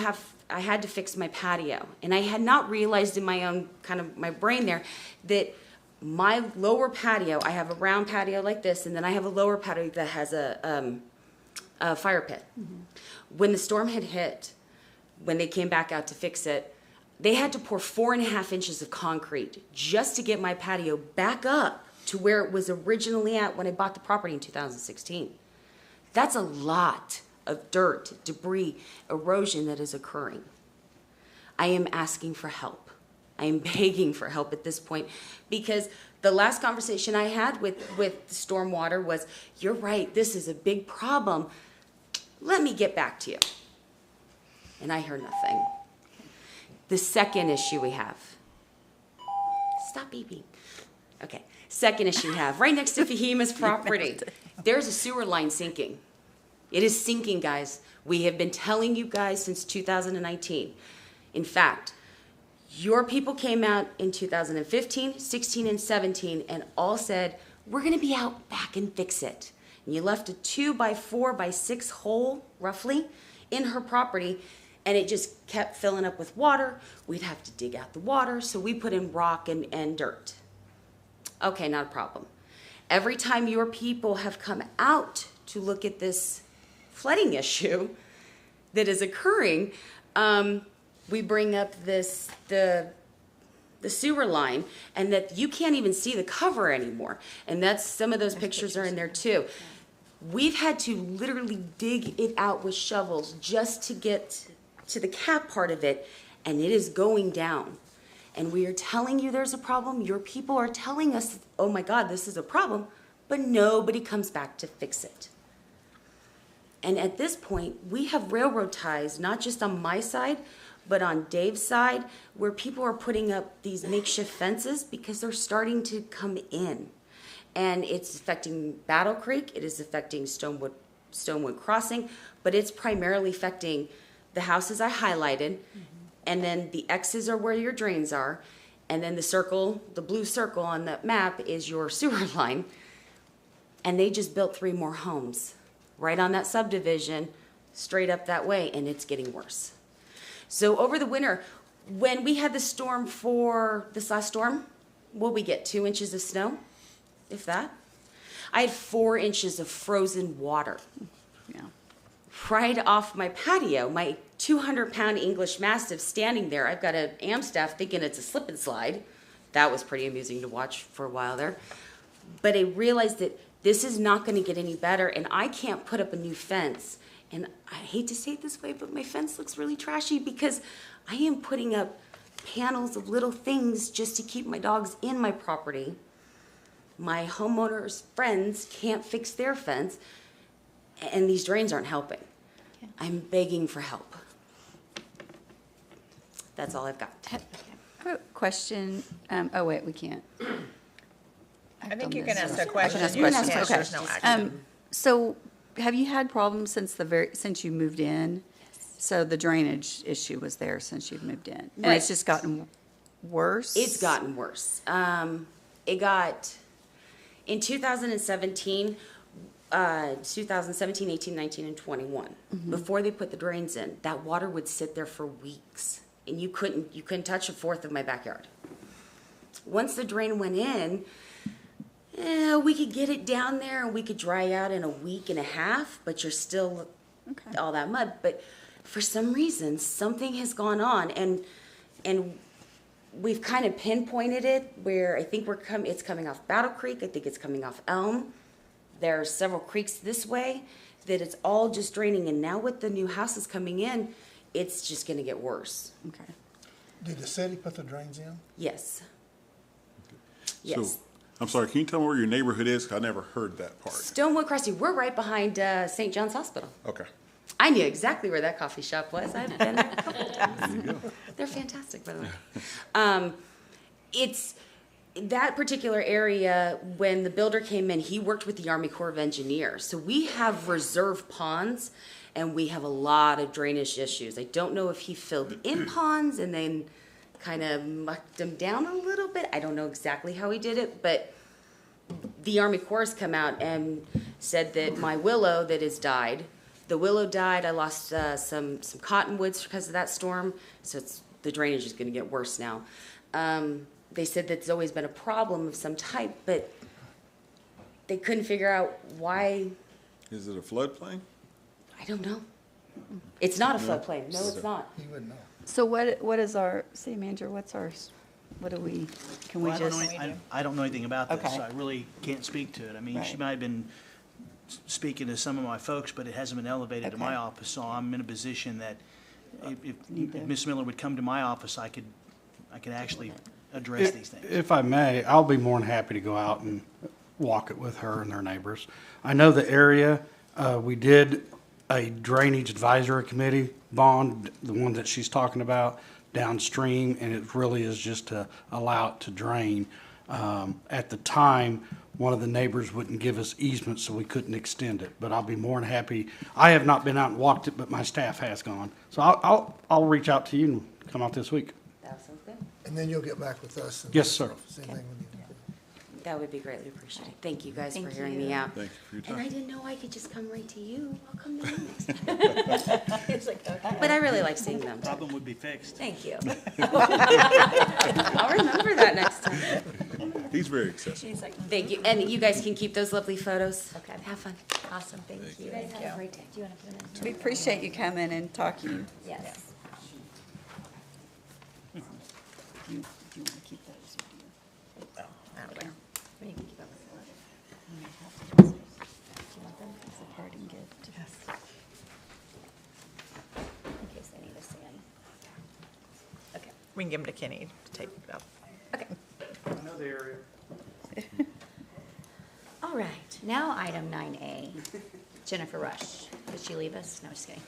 I had to fix my patio, and I had not realized in my own kind of my brain there that my lower patio, I have a round patio like this, and then I have a lower patio that has a fire pit. When the storm had hit, when they came back out to fix it, they had to pour 4.5 inches of concrete just to get my patio back up to where it was originally at when I bought the property in 2016. That's a lot of dirt, debris, erosion that is occurring. I am asking for help. I am begging for help at this point because the last conversation I had with the stormwater was, you're right, this is a big problem. Let me get back to you. And I heard nothing. The second issue we have. Stop beeping. Okay. Second issue we have, right next to Fahima's property, there's a sewer line sinking. It is sinking, guys. We have been telling you guys since 2019. In fact, your people came out in 2015, 16, and 17 and all said, we're going to be out back and fix it. And you left a 2x4x6 hole, roughly, in her property, and it just kept filling up with water. We'd have to dig out the water, so we put in rock and dirt. Okay, not a problem. Every time your people have come out to look at this flooding issue that is occurring, we bring up the sewer line, and that you can't even see the cover anymore. And that's, some of those pictures are in there too. We've had to literally dig it out with shovels just to get to the cap part of it, and it is going down. And we are telling you there's a problem. Your people are telling us, oh my God, this is a problem, but nobody comes back to fix it. And at this point, we have railroad ties, not just on my side, but on Dave's side, where people are putting up these makeshift fences because they're starting to come in. And it's affecting Battle Creek, it is affecting Stonewood Crossing, but it's primarily affecting the houses I highlighted, and then the X's are where your drains are, and then the circle, the blue circle on that map is your sewer line. And they just built 3 more homes right on that subdivision, straight up that way, and it's getting worse. So over the winter, when we had the storm for this last storm, what we get, 2 inches of snow, if that? I had 4 inches of frozen water. Yeah. Right off my patio, my 200-pound English Mastiff standing there. I've got an Amstaff thinking it's a slip and slide. That was pretty amusing to watch for a while there. But I realized that this is not going to get any better, and I can't put up a new fence. And I hate to say it this way, but my fence looks really trashy because I am putting up panels of little things just to keep my dogs in my property. My homeowners' friends can't fix their fence, and these drains aren't helping. I'm begging for help. That's all I've got. I have a question. Oh, wait, we can't. I think you can ask a I can question. ask You can questions, ask okay. There's no action. So have you had problems since you moved in? So the drainage issue was there since you've moved in? And Right. it's just gotten worse? It's gotten worse. It got In 2017, 18, 19, and 21, before they put the drains in, that water would sit there for weeks, and you couldn't touch a fourth of my backyard. Once the drain went in, we could get it down there and we could dry out in a week and a half, but you're still all that mud. But for some reason, something has gone on, and we've kind of pinpointed it where I think it's coming off Battle Creek. I think it's coming off Elm. There are several creeks this way that it's all just draining. And now with the new houses coming in, it's just going to get worse. Okay. Did the city put the drains in? Yes. Yes. So, I'm sorry, can you tell me where your neighborhood is? 'Cause I never heard that part. Stonewood Crossing. We're right behind St. John's Hospital. Okay. I knew exactly where that coffee shop was. I've been there a couple times. There you go. They're fantastic, by the way. It's that particular area, when the builder came in, he worked with the Army Corps of Engineers. So we have reserve ponds, and we have a lot of drainage issues. I don't know if he filled in ponds and then kind of mucked them down a little bit. I don't know exactly how he did it, but the Army Corps has come out and said that my willow that has died, the willow died. I lost some cottonwoods because of that storm, so the drainage is going to get worse now. They said that it's always been a problem of some type, but they couldn't figure out why. Is it a floodplain? I don't know. It's not a floodplain. No, it's not. You wouldn't know. So what is our, city manager, what do we, can we Well, just? I don't know anything about this, Okay. so I really can't speak to it. I mean, she Right. might have been speaking to some of my folks, but it hasn't been elevated to my Okay. office, so I'm in a position that if Need to- Ms. Miller would come to my office, I could actually address these things. If I may, I'll be more than happy to go out and walk it with her and their neighbors. I know the area, we did a drainage advisory committee bond, the one that she's talking about downstream, and it really is just to allow it to drain. At the time, one of the neighbors wouldn't give us easement, so we couldn't extend it, but I'll be more than happy. I have not been out and walked it, but my staff has gone. So I'll reach out to you and come out this week. That sounds good. And then you'll get back with us. And Yes, sir. if there's anything we need to do. That would be greatly appreciated. Thank you guys for Thank hearing you. me out. Thank you for your And I time. didn't know I could just come right to you. I'll come to you next time. But I really like seeing them. Problem would be fixed. Thank you. I'll remember that next time. He's very accessible. Thank you. And you guys can keep those lovely photos. Okay. Have fun. Awesome, thank you. You guys have a great day. Do you want to put them in? We appreciate you coming and talking. Yes. Do you want to keep those? I don't care. What do you think about Do you want them as a parting gift? in case they need to see them? Okay. We can give them to Kenny to take up. Okay. I know the area. All right, now item 9A. Jennifer Rush. Did she leave us? No, just kidding.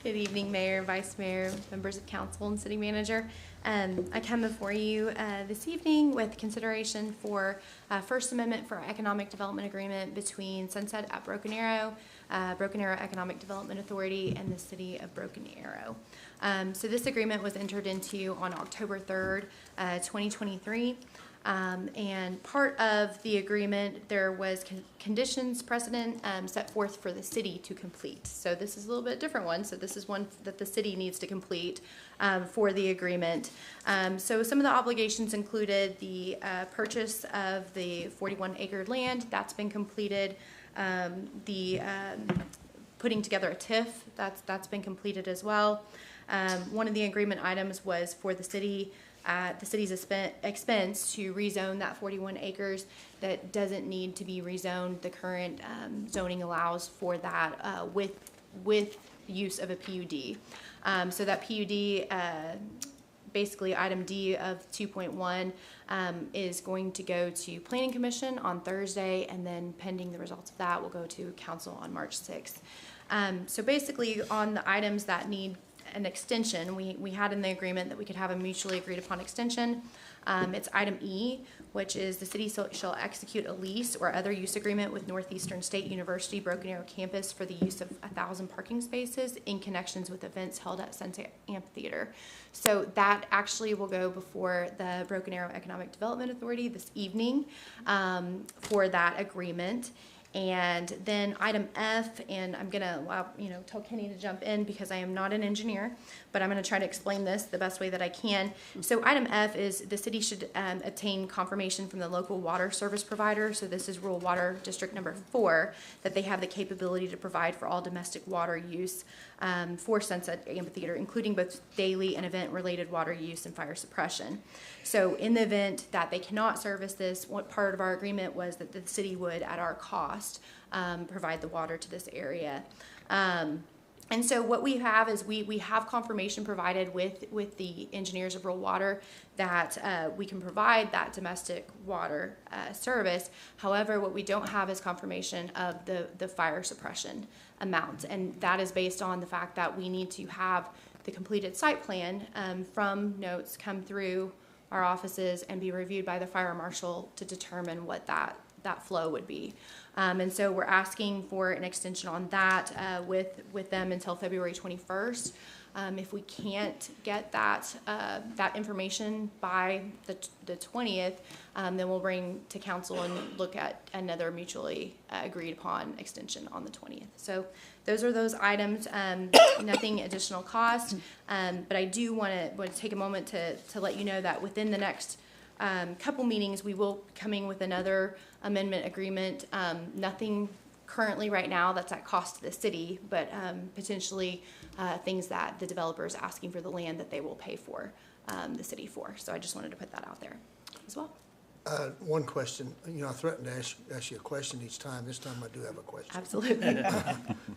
Good evening, Mayor, Vice Mayor, members of council, and city manager. I come before you this evening with consideration for First Amendment for Economic Development Agreement between Sunset at Broken Arrow Economic Development Authority, and the city of Broken Arrow. So this agreement was entered into on October 3rd, 2023. And part of the agreement, there was conditions precedent set forth for the city to complete. So this is a little bit different one. So this is one that the city needs to complete for the agreement. So some of the obligations included the purchase of the 41-acre land. That's been completed. Putting together a TIF, that's been completed as well. One of the agreement items was for the city, at the city's expense, to rezone that 41 acres that doesn't need to be rezoned. The current zoning allows for that with use of a PUD. So that PUD, basically item D of 2.1, is going to go to Planning Commission on Thursday, and then pending the results of that will go to council on March 6th. So basically on the items that need an extension. We had in the agreement that we could have a mutually agreed upon extension. It's item E, which is the city shall execute a lease or other use agreement with Northeastern State University Broken Arrow campus for the use of 1,000 parking spaces in connections with events held at Sunset Amphitheater. So that actually will go before the Broken Arrow Economic Development Authority this evening for that agreement. And then item F, and I'm gonna allow, tell Kenny to jump in because I am not an engineer, but I'm gonna try to explain this the best way that I can. So item F is the city should obtain confirmation from the local water service provider. So this is rural water district number 4, that they have the capability to provide for all domestic water use for Sunset Amphitheater, including both daily and event-related water use and fire suppression. So in the event that they cannot service this, what part of our agreement was that the city would, at our cost, provide the water to this area. And so what we have is we have confirmation provided with the engineers of rural water that we can provide that domestic water service. However, what we don't have is confirmation of the fire suppression amount. And that is based on the fact that we need to have the completed site plan from notes come through our offices and be reviewed by the fire marshal to determine what that flow would be. And so we're asking for an extension on that with them until February 21st. If we can't get that information by the 20th, then we'll bring to council and look at another mutually agreed upon extension on the 20th. So those are those items, nothing additional cost. But I do want to take a moment to let you know that within the next couple meetings, we will coming with another amendment agreement. Nothing currently right now that's at cost to the city, but potentially things that the developer is asking for the land that they will pay for the city for. So I just wanted to put that out there as well. One question. I threatened to ask you a question each time. This time I do have a question. Absolutely.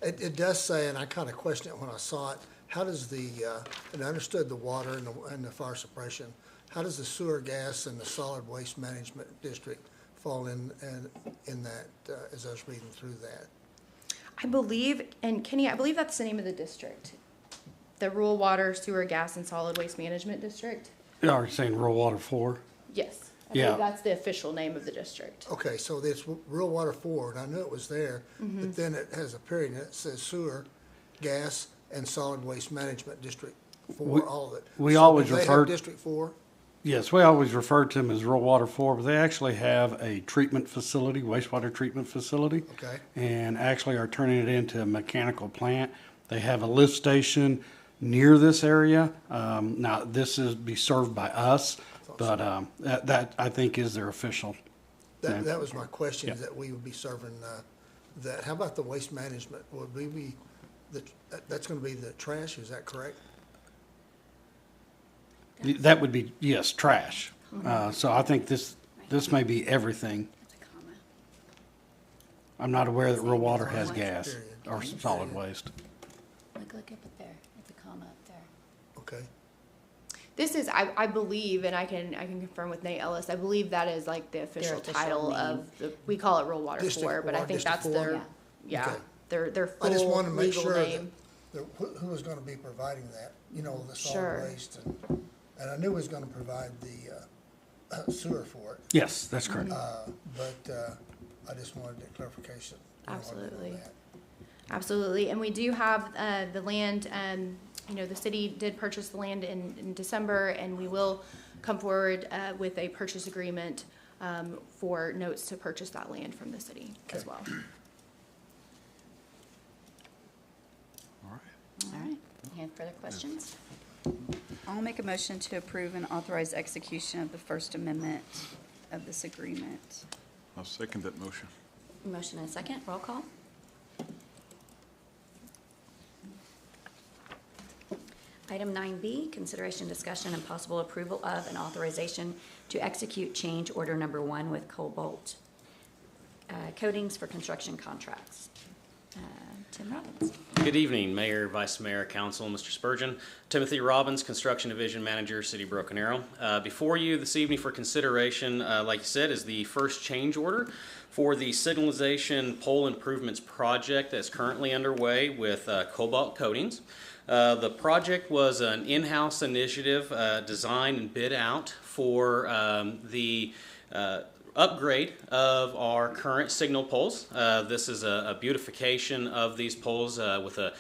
It does say, and I kind of questioned it when I saw it, how does and I understood the water and the fire suppression, how does the sewer, gas, and the solid waste management district fall in that, as I was reading through that? I believe, and Kenny, I believe that's the name of the district. The Rural Water, Sewer, Gas, and Solid Waste Management District. Are you saying rural water 4? Yes. I Yeah. believe that's the official name of the district. Okay, so it's Rural Water 4, and I knew it was there, but then it has a period, and it says sewer, gas, and solid waste management district 4, all of it. We So always do they have refer- District 4? Yes, we always refer to them as rural water 4, but they actually have a treatment facility, wastewater treatment facility. Okay. And actually are turning it into a mechanical plant. They have a lift station near this area. Now, this is be served by us, but that I think is their official name. That was my question, Yeah. is that we would be serving that. How about the waste management? Would we be, that's going to be the trash, is that correct? That would be, yes, trash. So I think this may be everything. I'm not aware that rural water has gas or solid waste. Look up there, at the comma up there. Okay. This is, I believe, and I can confirm with Nate Ellis, I believe that is like the official official title name. of we call it Rural Water District 4, but I 4, think District that's 4? their, yeah, Okay. their I just full wanted to make legal sure that, name. who was going to be providing that, the Sure. solid waste. And I knew it was going to provide the sewer for it. Yes, that's correct. But I just wanted that clarification. Absolutely. Absolutely, and we do have the land, the city did purchase the land in December, and we will come forward with a purchase agreement for notes to purchase that land from the city as well. All right. Any further questions? I'll make a motion to approve and authorize execution of the First Amendment of this agreement. I'll second that motion. Motion and a second, roll call. Item 9B, consideration, discussion, and possible approval of an authorization to execute change order number 1 with Cobalt Coatings for construction contracts. Tim Robbins. Good evening, Mayor, Vice Mayor, Council, Mr. Spurgeon. Timothy Robbins, Construction Division Manager, City of Broken Arrow. Before you this evening for consideration, like you said, is the first change order for the signalization pole improvements project that's currently underway with Cobalt Coatings. The project was an in-house initiative designed and bid out for the upgrade of our current signal poles. This is a beautification of these poles with a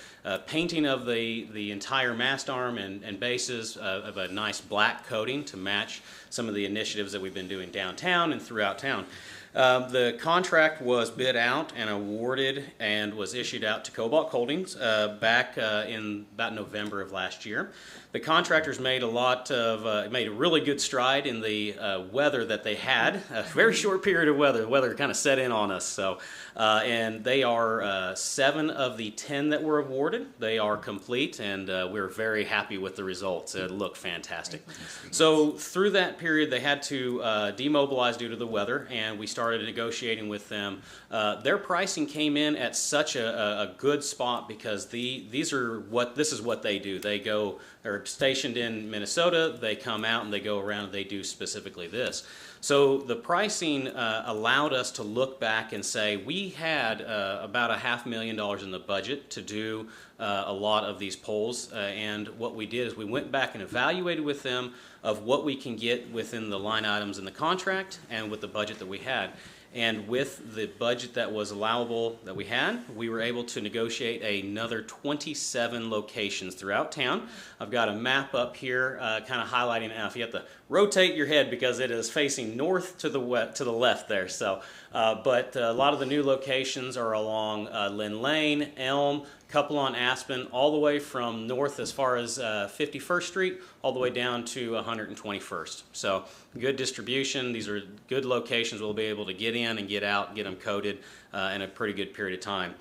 painting of the entire mast arm and bases of a nice black coating to match some of the initiatives that we've been doing downtown and throughout town. The contract was bid out and awarded and was issued out to Cobalt Coatings back in about November of last year. The contractors made made a really good stride in the weather that they had. A very short period of weather. The weather kind of set in on us. So, and they are 7 of the 10 that were awarded. They are complete, and we're very happy with the results. It looked fantastic. So through that period, they had to demobilize due to the weather, and we started negotiating with them. Their pricing came in at such a good spot because this is what they do. They're stationed in Minnesota. They come out and they go around and they do specifically this. So the pricing allowed us to look back and say we had about $500,000 in the budget to do a lot of these poles, and what we did is we went back and evaluated with them of what we can get within the line items in the contract and with the budget that we had. And with the budget that was allowable that we had, we were able to negotiate another 27 locations throughout town. I've got a map up here kind of highlighting it. Now, if you have to rotate your head because it is facing north to the left there. So, but a lot of the new locations are along Lynn Lane, Elm, couple on Aspen, all the way from north as far as 51st Street, all the way down to 121st. So good distribution. These are good locations we'll be able to get in and get out, get them coated in a pretty good period of time.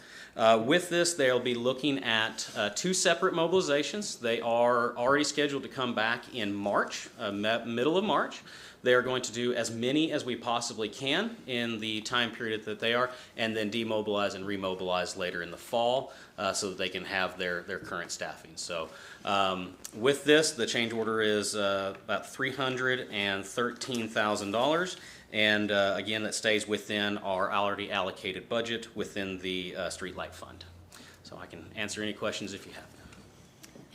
With this, they'll be looking at 2 separate mobilizations. They are already scheduled to come back in March, middle of March. They are going to do as many as we possibly can in the time period that they are, and then demobilize and remobilize later in the fall so that they can have their current staffing. So with this, the change order is about $313,000. And again, that stays within our already allocated budget within the streetlight fund. So I can answer any questions if you have them.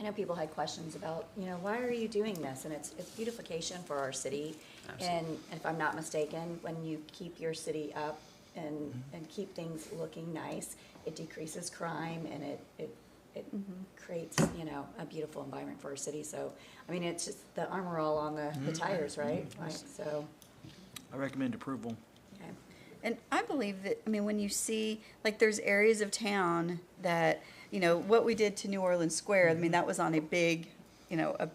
I know people had questions about, why are you doing this? And it's beautification for our city. Absolutely. And if I'm not mistaken, when you keep your city up and keep things looking nice, it decreases crime and it creates, a beautiful environment for our city. So, I mean, it's just the armor all on the tires, right? Right. So. I recommend approval. Okay. And I believe that, when you see, like, there's areas of town that, what we did to New Orleans Square, that was on a big, a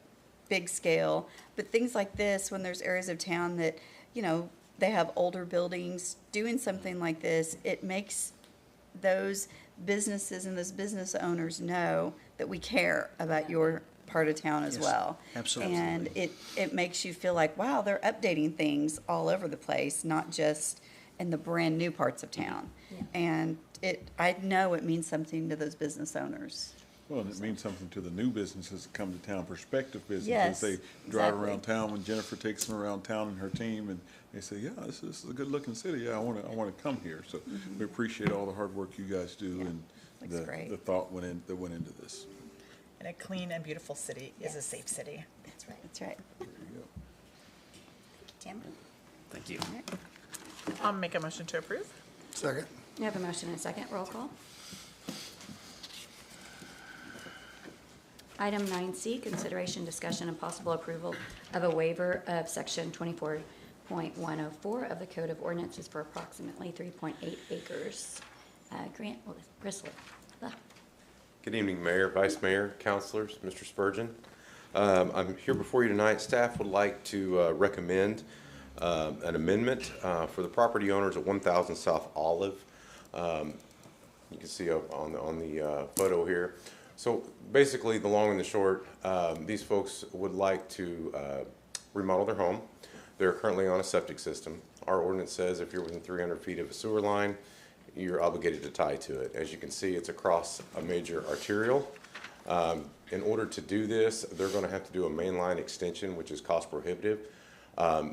big scale. But things like this, when there's areas of town that, they have older buildings, doing something like this, it makes those businesses and those business owners know that we care about your part of town as well. Absolutely. And it makes you feel like, wow, they're updating things all over the place, not just in the brand new parts of town. Yeah. And I know it means something to those business owners. Well, and it means something to the new businesses that come to town, prospective businesses. Yes, They drive exactly. around town when Jennifer takes them around town and her team, and they say, yeah, this is a good-looking city. Yeah, I want to come here. So we appreciate all the hard work you guys do and looks great. the thought that went into this. And a clean and beautiful city is a safe city. That's right. That's right. There you go. Tim? Thank you. I'll make a motion to approve. Second. You have a motion and a second. Roll call. Item 9C, consideration, discussion, and possible approval of a waiver of section 24.104 of the Code of Ordinances for approximately 3.8 acres. Grant Bristol. Good evening, Mayor, Vice Mayor, Councilors, Mr. Spurgeon. I'm here before you tonight. Staff would like to recommend an amendment for the property owners at 1000 South Olive. You can see on the photo here. So basically, the long and the short, these folks would like to remodel their home. They're currently on a septic system. Our ordinance says if you're within 300 feet of a sewer line, you're obligated to tie to it. As you can see, it's across a major arterial. In order to do this, they're going to have to do a mainline extension, which is cost prohibitive.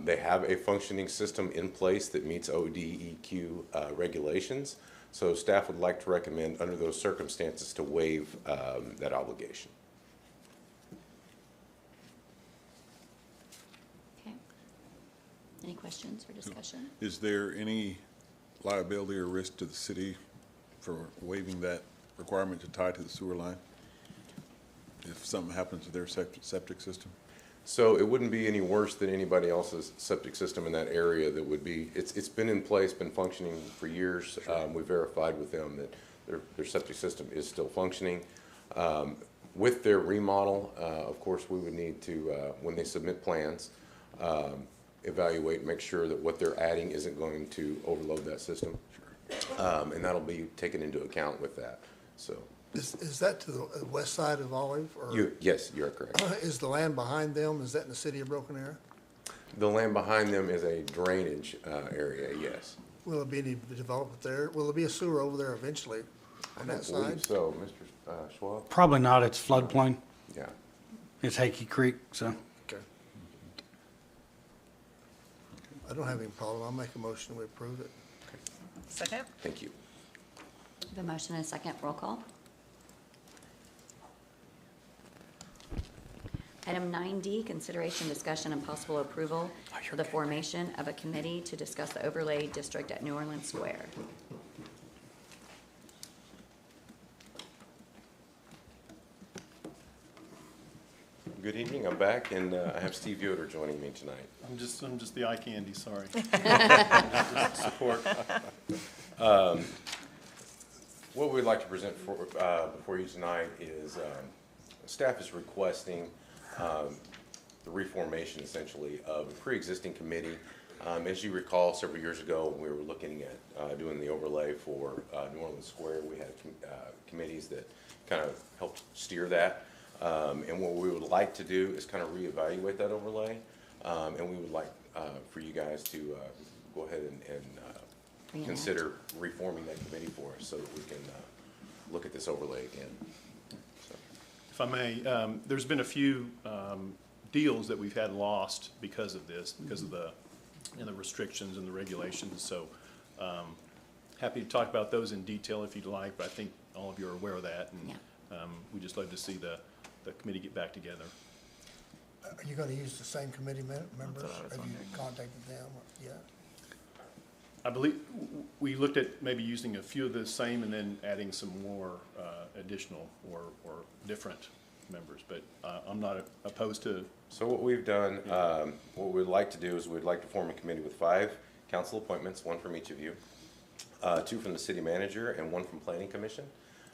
They have a functioning system in place that meets ODEQ regulations. So staff would like to recommend, under those circumstances, to waive that obligation. Okay. Any questions or discussion? Is there any liability or risk to the city for waiving that requirement to tie to the sewer line if something happens to their septic system? So it wouldn't be any worse than anybody else's septic system in that area that would be, it's been in place, been functioning for years. We verified with them that their septic system is still functioning. With their remodel, of course, we would need to, when they submit plans, evaluate, make sure that what they're adding isn't going to overload that system. And that'll be taken into account with that, so. Is that to the west side of Olive? Or Yes, you're correct. is the land behind them, is that in the city of Broken Arrow? The land behind them is a drainage area, yes. Will there be any development there? Will there be a sewer over there eventually on that I believe side? so, Mr. Schwab? Probably not, it's floodplain. Yeah. It's Hakey Creek, so. Okay. I don't have any problem. I'll make a motion we approve it. Second? Thank you. The motion and a second, roll call. Item 9D, consideration, discussion, and possible approval for the formation of a committee to discuss the overlay district at New Orleans Square. Good evening, I'm back, and I have Steve Yoder joining me tonight. I'm just the eye candy, sorry. Just support. What we'd like to present before you tonight is staff is requesting the reformation, essentially, of a pre-existing committee. As you recall, several years ago, we were looking at doing the overlay for New Orleans Square. We had committees that kind of helped steer that. And what we would like to do is kind of reevaluate that overlay. And we would like for you guys to go ahead and consider reforming that committee for us so that we can look at this overlay again. So. If I may, there's been a few deals that we've had lost because of this, because of the restrictions and the regulations. So happy to talk about those in detail if you'd like, but I think all of you are aware of that. And we just love to see the committee get back together. Are you going to use the same committee members? Have you contacted them yet? I believe we looked at maybe using a few of the same and then adding some more additional or different members, but I'm not opposed to. So what we've done, what we'd like to do is we'd like to form a committee with 5 council appointments, 1 from each of you, 2 from the city manager, and 1 from planning commission.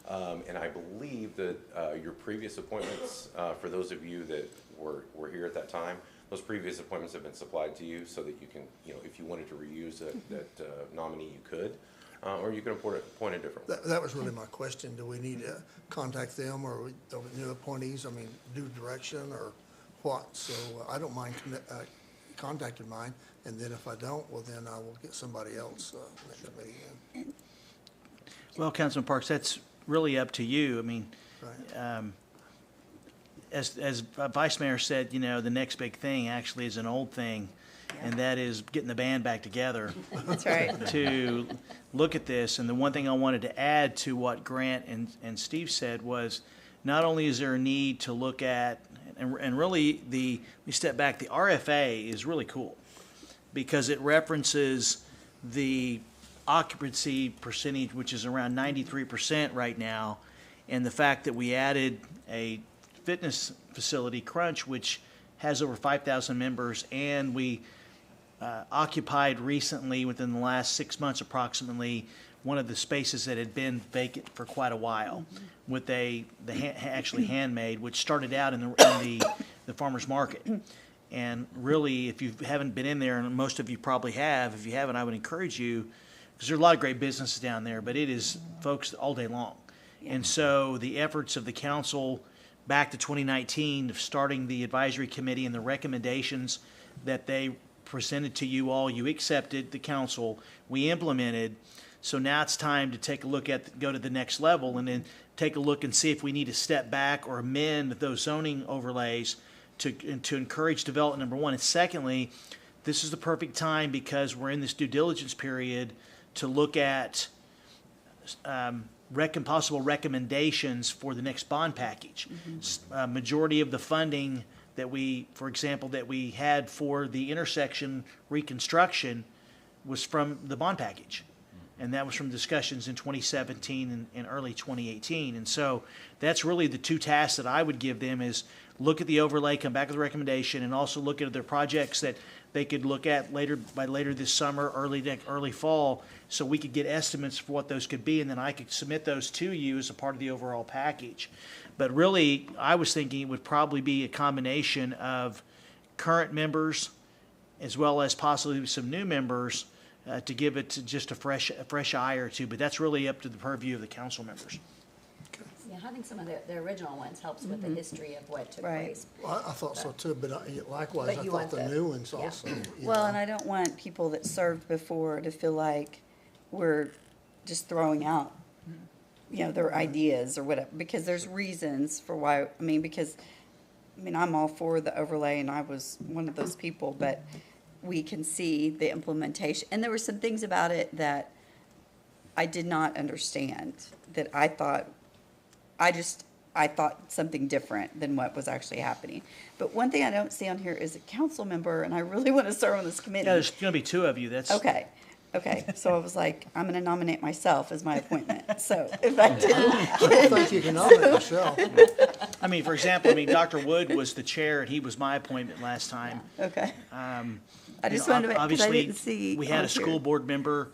And I believe that your previous appointments, for those of you that were here at that time, those previous appointments have been supplied to you so that you can, if you wanted to reuse that nominee, you could, or you can appoint a different one. That was really my question. Do we need to contact them or new appointees? I mean, do direction or what? So I don't mind contacting mine, and then if I don't, well, then I will get somebody else in that committee in. Well, Councilman Parks, that's really up to you. I mean, Right. as Vice Mayor said, the next big thing actually is an old thing, and that is getting the band back together. That's right. To look at this. And the one thing I wanted to add to what Grant and Steve said was, not only is there a need to look at, and really we step back, the RFA is really cool because it references the occupancy percentage, which is around 93% right now, and the fact that we added a fitness facility, Crunch, which has over 5,000 members, and we occupied recently, within the last 6 months approximately, one of the spaces that had been vacant for quite a while, with actually handmade, which started out in the farmer's market. And really, if you haven't been in there, and most of you probably have, if you haven't, I would encourage you, because there are a lot of great businesses down there, but it is folks all day long. And so the efforts of the council back to 2019, of starting the advisory committee and the recommendations that they presented to you all, you accepted, the council, we implemented, So now it's time to take a look at, go to the next level and then take a look and see if we need to step back or amend those zoning overlays to encourage development, number one. And secondly, this is the perfect time because we're in this due diligence period to look at possible recommendations for the next bond package. Majority of the funding that we, for example, that we had for the intersection reconstruction was from the bond package. And that was from discussions in 2017 and early 2018. And so that's really the two tasks that I would give them is look at the overlay, come back with a recommendation, and also look at their projects that they could look at by later this summer, early fall, so we could get estimates for what those could be, and then I could submit those to you as a part of the overall package. But really, I was thinking it would probably be a combination of current members as well as possibly some new members to give it just a fresh eye or two. But that's really up to the purview of the council members. Yeah, having some of the original ones helps with the history of what took Right. place. Well, I thought so too, but likewise, But I you thought want the the- new ones yeah. also. you Well, know. and I don't want people that served before to feel like we're just throwing out, their ideas or whatever, because there's reasons for why, because I'm all for the overlay and I was one of those people, but we can see the implementation. And there were some things about it that I did not understand, that I thought something different than what was actually happening. But one thing I don't see on here is a council member, and I really want to serve on this committee. Yeah, there's going to be two of you. That's Okay. So I was like, I'm going to nominate myself as my appointment. So if I didn't. I don't think you can nominate yourself. For example, Dr. Wood was the chair and he was my appointment last time. Okay. I just You know, wanted to, because I obviously, didn't see. we had on a school here. board member,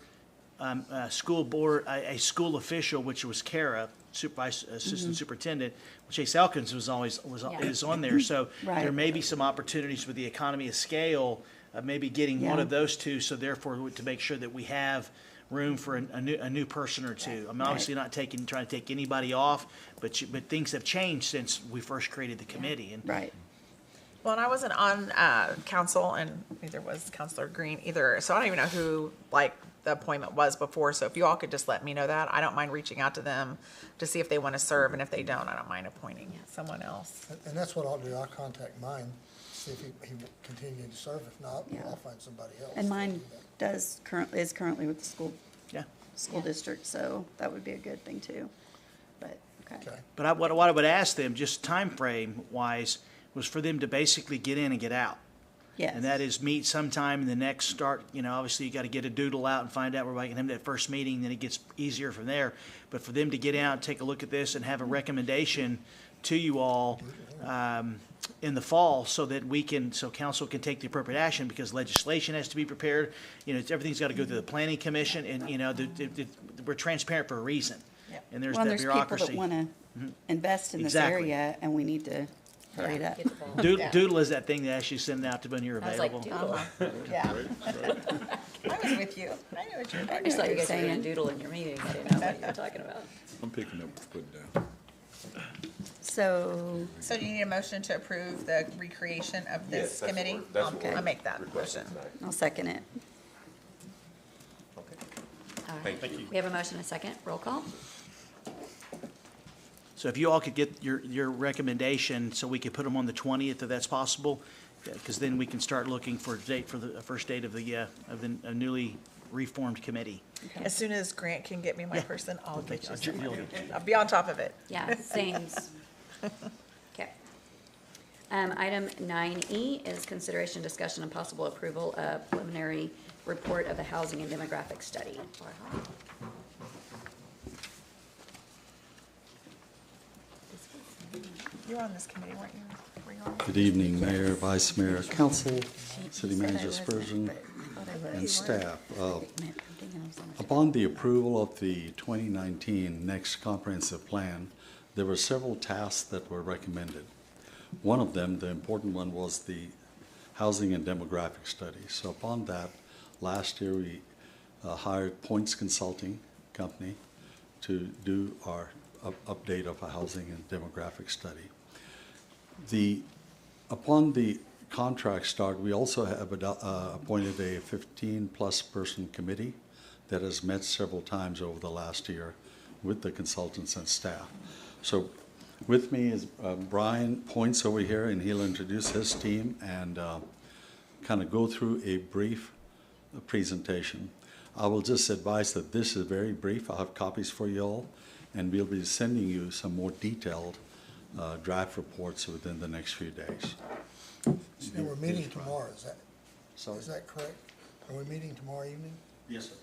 a school official, which was Kara, assistant superintendent. Chase Elkins is on there. So Right. there may be some opportunities with the economy of scale of maybe getting one Yeah. of those two. So therefore, to make sure that we have room for a new person or two. I'm obviously not trying to take anybody off, but things have changed since we first created the committee. And Right. Well, and I wasn't on council, and neither was Councilor Green either, so I don't even know who, the appointment was before, so if you all could just let me know that, I don't mind reaching out to them to see if they want to serve, and if they don't, I don't mind appointing someone else. And that's what I'll do. I'll contact mine, see if he will continue to serve. If not, Yeah. I'll find somebody else. And mine is currently with the school yeah. district, so that would be a good thing too. But, okay. But what I would ask them, just time frame wise, was for them to basically get in and get out. Yes. And that is meet sometime in the next start. Obviously you got to get a doodle out and find out where we can have that first meeting, then it gets easier from there. But for them to get out, take a look at this and have a recommendation to you all in the fall so that council can take the appropriate action, because legislation has to be prepared. Everything's got to go through the planning commission, and we're transparent for a reason. Yep. And there's Well, that there's bureaucracy. people that want to invest in this Exactly. area, and we need to hurry it up. Get the ball. Doodle is that thing that actually send out to when you're I was like, available. doodle. Yeah. I was with you. I knew what you were I talking just thought you about. guys were gonna doodle in your meeting. I didn't know what you were talking about. I'm picking up what's put down. So, So do you need a motion to approve the recreation of this Yes, that's what committee? we're- that's what I'll we're make that requesting motion. tonight. I'll second it. All right. Thank you. We have a motion and a second. Roll call. So if you all could get your recommendation, so we could put them on the 20th, if that's possible, because then we can start looking for a date for the first date of the newly reformed committee. As soon as Grant can get me my Yeah. person, I'll get you I'll someone. get I'll be on top of it. Yeah, seems. Okay. Item 9E is consideration, discussion, and possible approval of preliminary report of the housing and demographic study. You were on this committee, weren't you? Were you on? Good evening, Mayor, Vice Mayor, Council, City Manager Spurgeon, and staff. Upon the approval of the 2019 Next Comprehensive Plan, there were several tasks that were recommended. One of them, the important one, was the housing and demographic study. So upon that, last year we hired Points Consulting Company to do our update of a housing and demographic study. Upon the contract start, we also have appointed a 15-plus person committee that has met several times over the last year with the consultants and staff. So with me is Brian Points over here, and he'll introduce his team and kind of go through a brief presentation. I will just advise that this is very brief. I'll have copies for you all, and we'll be sending you some more detailed draft reports within the next few days. And we're meeting tomorrow, is Sorry? that correct? Are we meeting tomorrow evening? Yes, sir.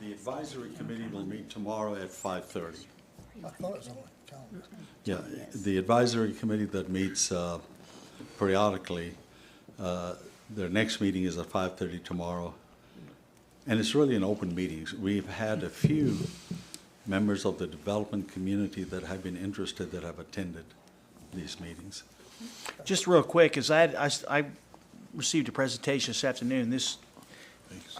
The advisory committee will meet tomorrow at 5:30. I thought it was on my calendar. Yeah, the advisory committee that meets periodically, their next meeting is at 5:30 tomorrow. And it's really an open meeting. We've had a few members of the development community that have been interested that have attended these meetings. Just real quick, as I received a presentation this afternoon.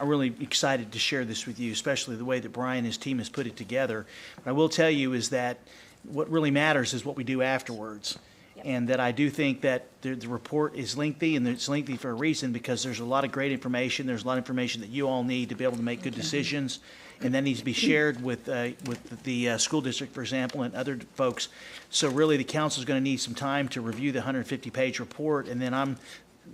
I'm really excited to share this with you, especially the way that Brian and his team has put it together. What I will tell you is that what really matters is what we do afterwards. And that I do think that the report is lengthy, and it's lengthy for a reason, because there's a lot of great information. There's a lot of information that you all need to be able to make good decisions, and that needs to be shared with the school district, for example, and other folks. So really, the council is going to need some time to review the 150-page report, and then I'm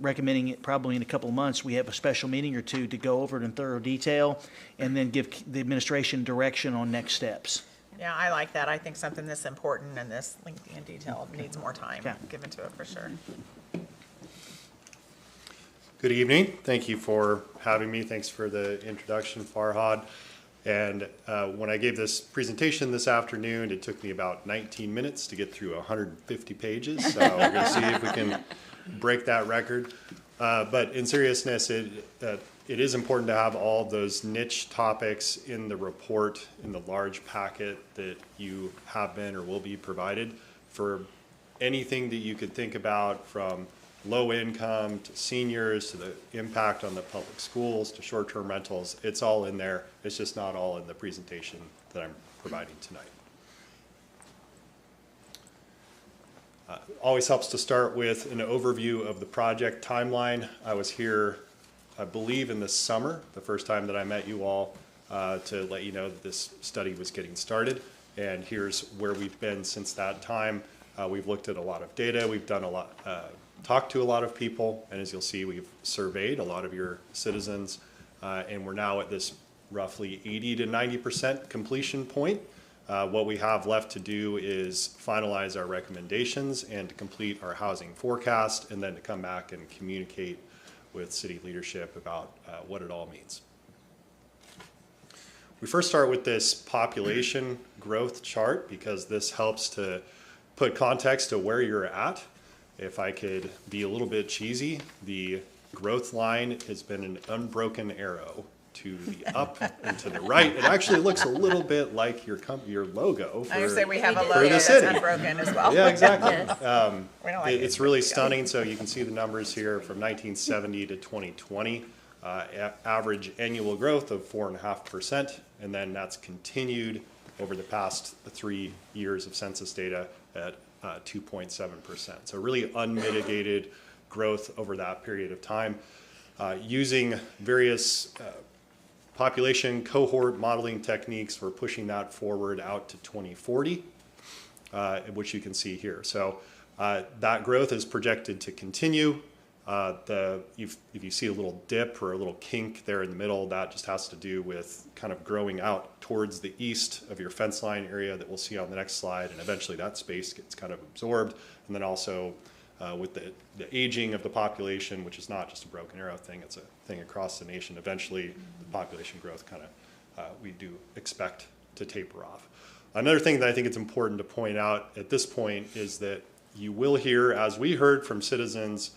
recommending it probably in a couple of months. We have a special meeting or two to go over it in thorough detail, and then give the administration direction on next steps. Yeah, I like that. I think something this important and this lengthy and detailed needs more time given to it for sure. Good evening. Thank you for having me. Thanks for the introduction, Farhad. And when I gave this presentation this afternoon, it took me about 19 minutes to get through 150 pages. So we're going to see if we can break that record. But in seriousness, it is important to have all of those niche topics in the report, in the large packet that you have been or will be provided for anything that you could think about, from low income to seniors to the impact on the public schools to short-term rentals. It's all in there. It's just not all in the presentation that I'm providing tonight. Always helps to start with an overview of the project timeline. I was here, I believe, in the summer, the first time that I met you all, to let you know that this study was getting started. And here's where we've been since that time. We've looked at a lot of data. We've done a lot, talked to a lot of people. And as you'll see, we've surveyed a lot of your citizens. And we're now at this roughly 80 to 90% completion point. What we have left to do is finalize our recommendations and to complete our housing forecast, and then to come back and communicate with city leadership about what it all means. We first start with this population growth chart because this helps to put context to where you're at. If I could be a little bit cheesy, the growth line has been an unbroken arrow to the up and to the right. It actually looks a little bit like your logo for, I would say we have a for logo the that's city. unbroken as well. Yeah, exactly. We don't like It's really stunning. So you can see the numbers here from 1970 to 2020. Average annual growth of 4.5%, and then that's continued over the past 3 years of census data at 2.7%. So really unmitigated growth over that period of time. Using various population cohort modeling techniques, we're pushing that forward out to 2040, which you can see here. So that growth is projected to continue. If you see a little dip or a little kink there in the middle, that just has to do with kind of growing out towards the east of your fence line area that we'll see on the next slide, and eventually that space gets kind of absorbed. And then also with the aging of the population, which is not just a broken arrow thing, it's a thing across the nation. Eventually the population growth kind of, we do expect to taper off. Another thing that I think it's important to point out at this point is that you will hear, as we heard from citizens,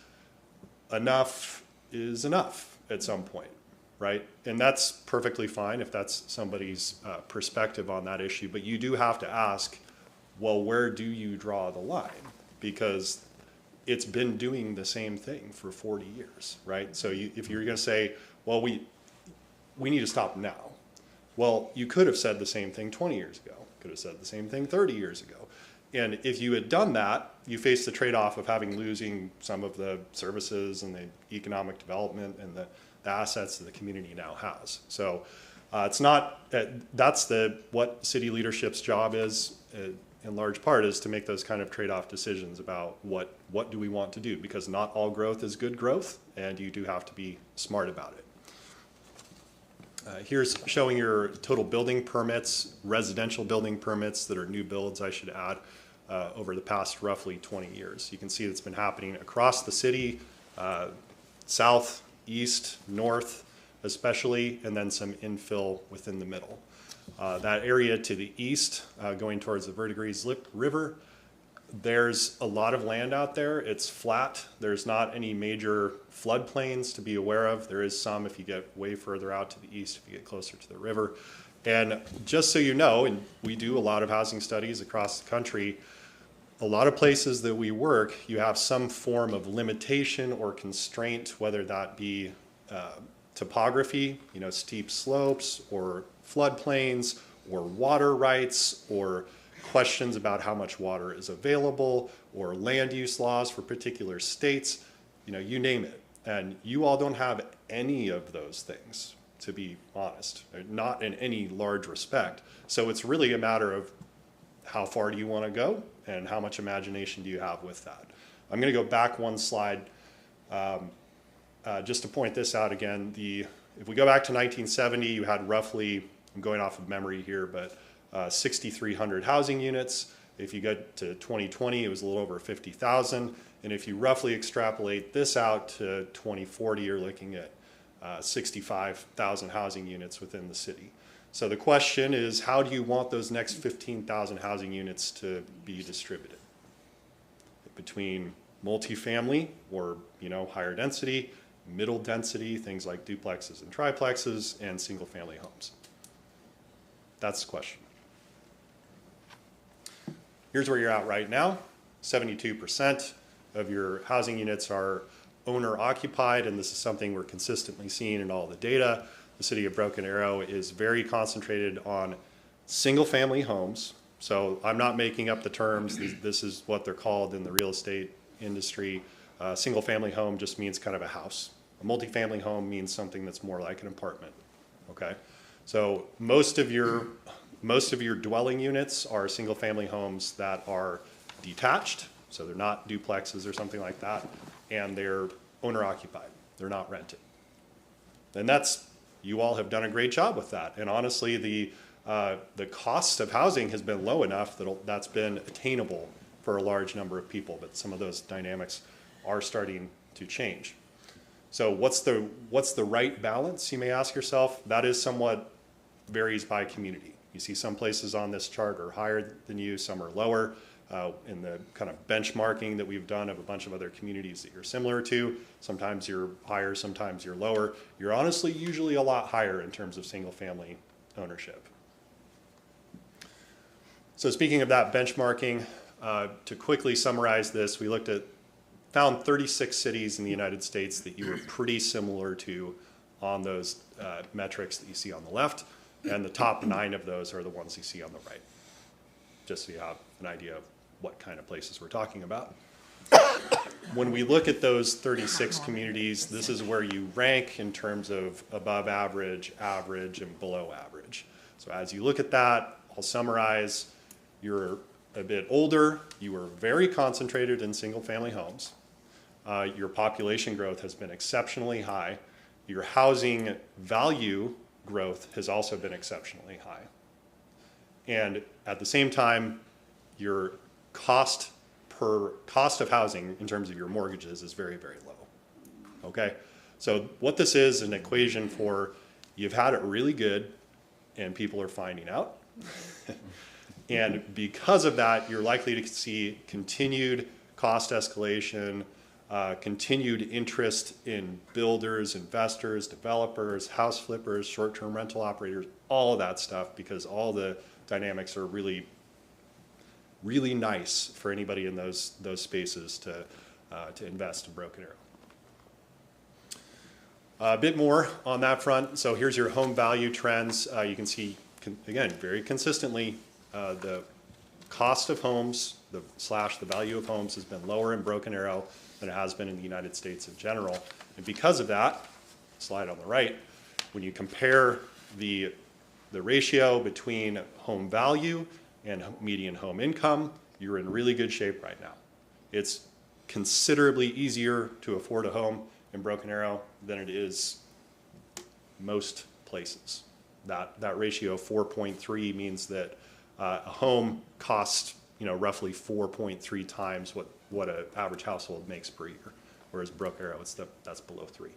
enough is enough at some point, right? And that's perfectly fine if that's somebody's perspective on that issue, but you do have to ask, well, where do you draw the line? Because it's been doing the same thing for 40 years, right? So if you're gonna say, well, we need to stop now. Well, you could have said the same thing 20 years ago, could have said the same thing 30 years ago. And if you had done that, you face the trade-off of losing some of the services and the economic development and the assets that the community now has. So It's not, that's what city leadership's job is, in large part, is to make those kind of trade-off decisions about what do we want to do, because not all growth is good growth, and you do have to be smart about it. Here's showing your total building permits, residential building permits that are new builds, I should add, over the past roughly 20 years. You can see it's been happening across the city, south, east, north especially, and then some infill within the middle. That area to the east, going towards the Verdigris River, there's a lot of land out there. It's flat. There's not any major floodplains to be aware of. There is some if you get way further out to the east, if you get closer to the river. And just so you know, and we do a lot of housing studies across the country, a lot of places that we work, you have some form of limitation or constraint, whether that be topography, steep slopes, or floodplains, or water rights, or questions about how much water is available, or land use laws for particular states, you name it. And you all don't have any of those things, to be honest, not in any large respect. So it's really a matter of how far do you want to go and how much imagination do you have with that. I'm going to go back one slide just to point this out again. If we go back to 1970, you had roughly, I'm going off of memory here, but 6,300 housing units. If you get to 2020, it was a little over 50,000. And if you roughly extrapolate this out to 2040, you're looking at 65,000 housing units within the city. So the question is, how do you want those next 15,000 housing units to be distributed? Between multifamily, or higher density, middle density, things like duplexes and triplexes, and single family homes. That's the question. Here's where you're at right now. 72% of your housing units are owner occupied, and this is something we're consistently seeing in all the data. The city of Broken Arrow is very concentrated on single family homes. So I'm not making up the terms. This is what they're called in the real estate industry. Single family home just means kind of a house. A multifamily home means something that's more like an apartment. Okay? So most of your dwelling units are single family homes that are detached, so they're not duplexes or something like that, and they're owner occupied. They're not rented. And you all have done a great job with that. And honestly, the cost of housing has been low enough that that's been attainable for a large number of people, but some of those dynamics are starting to change. So what's the right balance, you may ask yourself? That is somewhat varies by community. You see some places on this chart are higher than you, some are lower. In the kind of benchmarking that we've done of a bunch of other communities that you're similar to, sometimes you're higher, sometimes you're lower. You're honestly usually a lot higher in terms of single family ownership. So speaking of that benchmarking, to quickly summarize this, we found 36 cities in the United States that you were pretty similar to on those metrics that you see on the left, and the top 9 of those are the ones you see on the right, just so you have an idea of what kind of places we're talking about. When we look at those 36 communities, this is where you rank in terms of above average, average, and below average. So as you look at that, I'll summarize. You're a bit older, you were very concentrated in single family homes. Your population growth has been exceptionally high. Your housing value growth has also been exceptionally high. And at the same time, your cost of housing in terms of your mortgages is very, very low. Okay? So what this is an equation for you've had it really good and people are finding out. And because of that, you're likely to see continued cost escalation, continued interest in builders, investors, developers, house flippers, short-term rental operators, all of that stuff, because all the dynamics are really, really nice for anybody in those spaces to invest in Broken Arrow. A bit more on that front. So here's your home value trends. You can see, again, very consistently, the cost of homes, the value of homes has been lower in Broken Arrow than it has been in the United States in general. And because of that, slide on the right, when you compare the ratio between home value and median home income, you're in really good shape right now. It's considerably easier to afford a home in Broken Arrow than it is most places. That ratio of 4.3 means that a home costs, roughly 4.3 times what an average household makes per year, whereas Broken Arrow, that's below 3.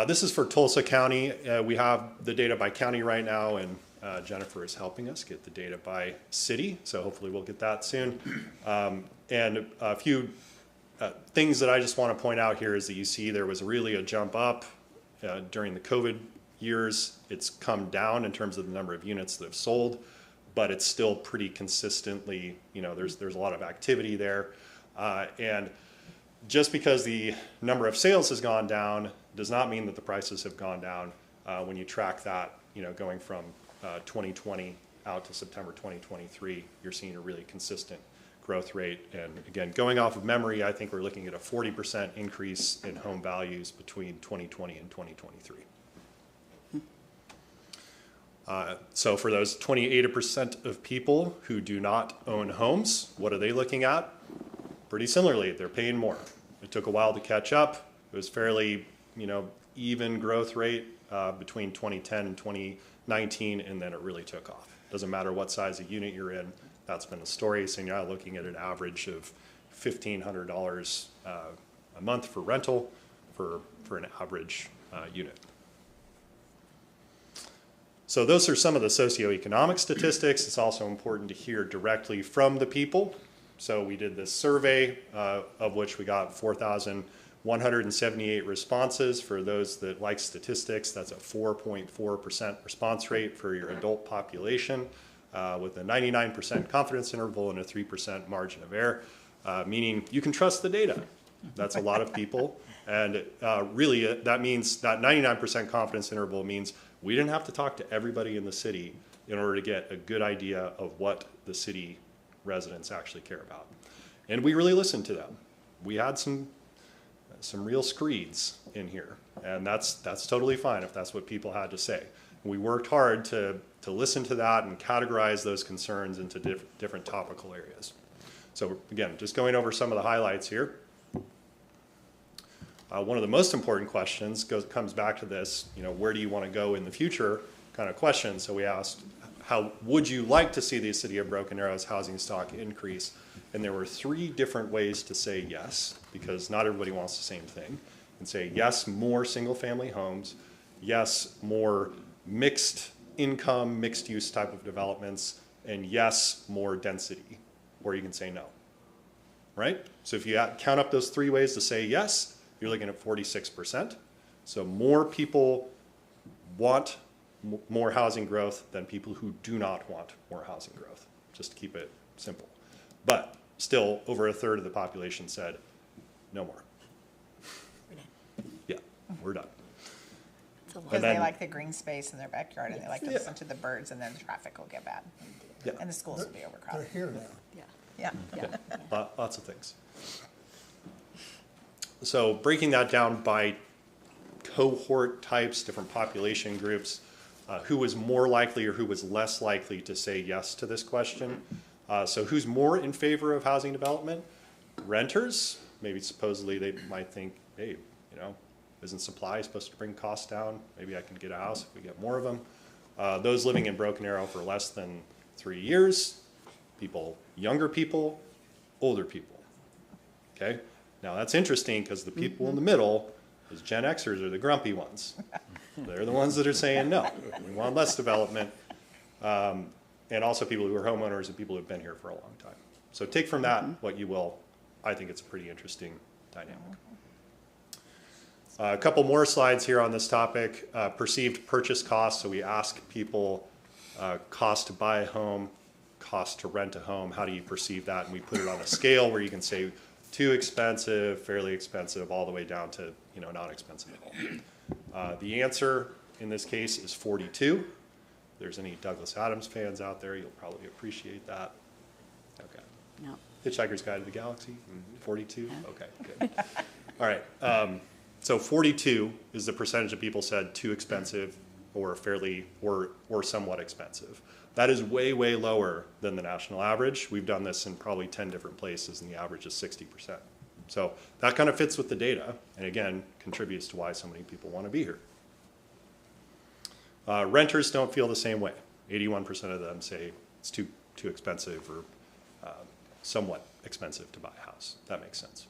This is for Tulsa County. We have the data by county right now, and Jennifer is helping us get the data by city, so hopefully we'll get that soon. And a few things that I just want to point out here is that you see there was really a jump up during the COVID years. It's come down in terms of the number of units that have sold, but it's still pretty consistently, there's a lot of activity there. And just because the number of sales has gone down does not mean that the prices have gone down. When you track that, going from 2020 out to September 2023, you're seeing a really consistent growth rate. And again, going off of memory, I think we're looking at a 40% increase in home values between 2020 and 2023. So for those 28% of people who do not own homes, what are they looking at? Pretty similarly, they're paying more. It took a while to catch up. It was fairly, even growth rate between 2010 and 2019, and then it really took off. Doesn't matter what size of unit you're in, that's been the story. So you're now looking at an average of $1,500 a month for rental for an average unit. So those are some of the socioeconomic statistics. It's also important to hear directly from the people. So we did this survey of which we got 4,178 responses. For those that like statistics, that's a 4.4% response rate for your adult population with a 99% confidence interval and a 3% margin of error, meaning you can trust the data. That's a lot of people. And really that means that 99% confidence interval means we didn't have to talk to everybody in the city in order to get a good idea of what the city residents actually care about. And we really listened to them. We had some real screeds in here, and that's totally fine if that's what people had to say. We worked hard to listen to that and categorize those concerns into different topical areas. So again, just going over some of the highlights here. One of the most important questions comes back to this, where do you want to go in the future kind of question. So we asked, how would you like to see the city of Broken Arrow's housing stock increase? And there were 3 different ways to say yes, because not everybody wants the same thing. And say yes, more single family homes, yes, more mixed income, mixed use type of developments, and yes, more density, or you can say no, right? So if you count up those 3 ways to say yes, you're looking at 46%. So more people want more housing growth than people who do not want more housing growth, just to keep it simple. But still, over a third of the population said, no more. Yeah, we're done. Because they like the green space in their backyard, and they like to listen to the birds, and then the traffic will get bad. Yeah. And the schools will be overcrowded. They're here now. Yeah. Lots of things. So breaking that down by cohort types, different population groups, who was more likely or who was less likely to say yes to this question. So who's more in favor of housing development? Renters, maybe supposedly they might think, hey, isn't supply supposed to bring costs down? Maybe I can get a house if we get more of them. Those living in Broken Arrow for less than 3 years, younger people, older people, okay? Now that's interesting because the people in the middle, those Gen Xers, are the grumpy ones. They're the ones that are saying no, we want less development. And also people who are homeowners and people who have been here for a long time. So take from that what you will. I think it's a pretty interesting dynamic. A couple more slides here on this topic. Perceived purchase costs. So we ask people cost to buy a home, cost to rent a home. How do you perceive that? And we put it on a scale where you can say too expensive, fairly expensive, all the way down to not expensive at all. The answer in this case is 42. If there's any Douglas Adams fans out there, you'll probably appreciate that. Okay. No. Hitchhiker's Guide to the Galaxy, 42? Okay, good. All right. So 42 is the percentage of people said too expensive or fairly or somewhat expensive. That is way, way lower than the national average. We've done this in probably 10 different places, and the average is 60%. So that kind of fits with the data, and again, contributes to why so many people want to be here. Renters don't feel the same way. 81% of them say it's too expensive or somewhat expensive to buy a house. That makes sense.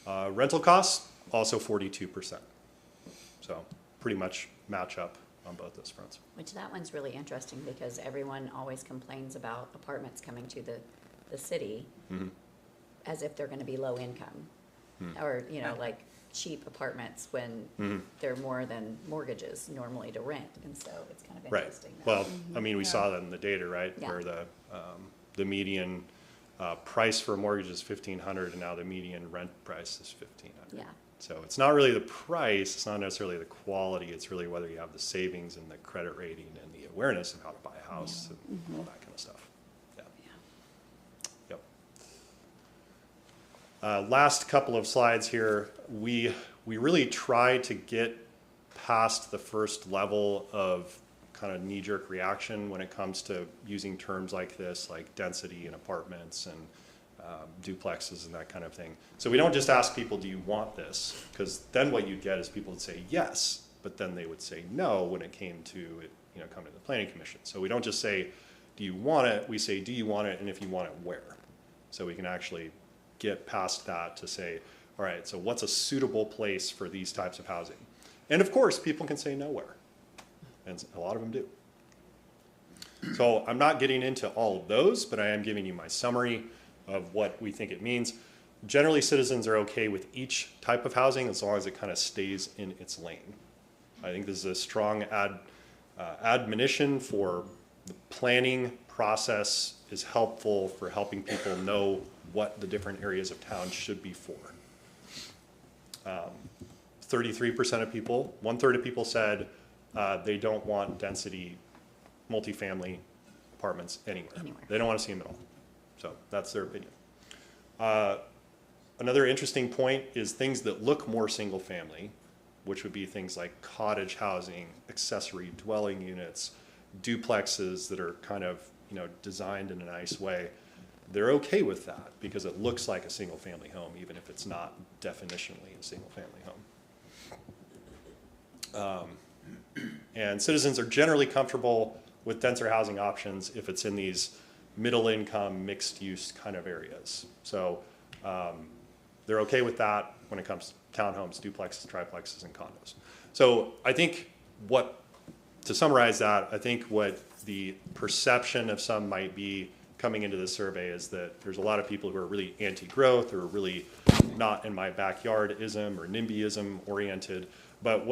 Rental costs, also 42%. So pretty much match up on both those fronts. Which that one's really interesting because everyone always complains about apartments coming to the city as if they're gonna be low income. Or, you know, like cheap apartments when they're more than mortgages normally to rent, and so it's kind of Right. interesting. Well, I mean, we saw that in the data, right? Yeah. Where the median price for a mortgage is $1,500, and now the median rent price is $1,500. Yeah. So it's not really the price, it's not necessarily the quality, it's really whether you have the savings and the credit rating and the awareness of how to buy a house and all that kind of stuff. Yeah. Yep. Last couple of slides here, we really try to get past the first level of kind of knee-jerk reaction when it comes to using terms like this, like density in apartments and duplexes and that kind of thing. So we don't just ask people, do you want this? Because then what you'd get is people would say yes, but then they would say no when it came to it, you know, coming to the planning commission. So we don't just say, do you want it? We say, do you want it? And if you want it, where? So we can actually get past that to say, all right, so what's a suitable place for these types of housing? And of course, people can say nowhere. And a lot of them do. So I'm not getting into all of those, but I am giving you my summary of what we think it means. Generally, citizens are okay with each type of housing as long as it kind of stays in its lane. I think this is a strong admonition for the planning process is helpful for helping people know what the different areas of town should be for. 33% of people, 1/3 of people said they don't want density multifamily apartments anywhere. They don't want to see them at all. So that's their opinion. Another interesting point is things that look more single family, which would be things like cottage housing, accessory dwelling units, duplexes that are kind of, you know, designed in a nice way. They're okay with that because it looks like a single family home, even if it's not definitionally a single family home. And citizens are generally comfortable with denser housing options if it's in these middle income, mixed use kind of areas. So they're okay with that when it comes to townhomes, duplexes, triplexes, and condos. So I think to summarize that, I think what the perception of some might be coming into this survey is that there's a lot of people who are really anti-growth or really not in my backyard-ism or NIMBYism oriented. But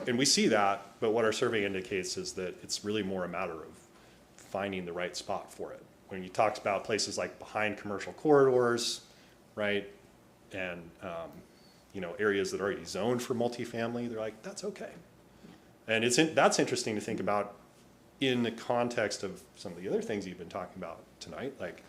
and we see that, but what our survey indicates is that it's really more a matter of finding the right spot for it. When you talked about places like behind commercial corridors, right, and you know, areas that are already zoned for multifamily, they're like, that's okay. And that's interesting to think about in the context of some of the other things you've been talking about tonight, like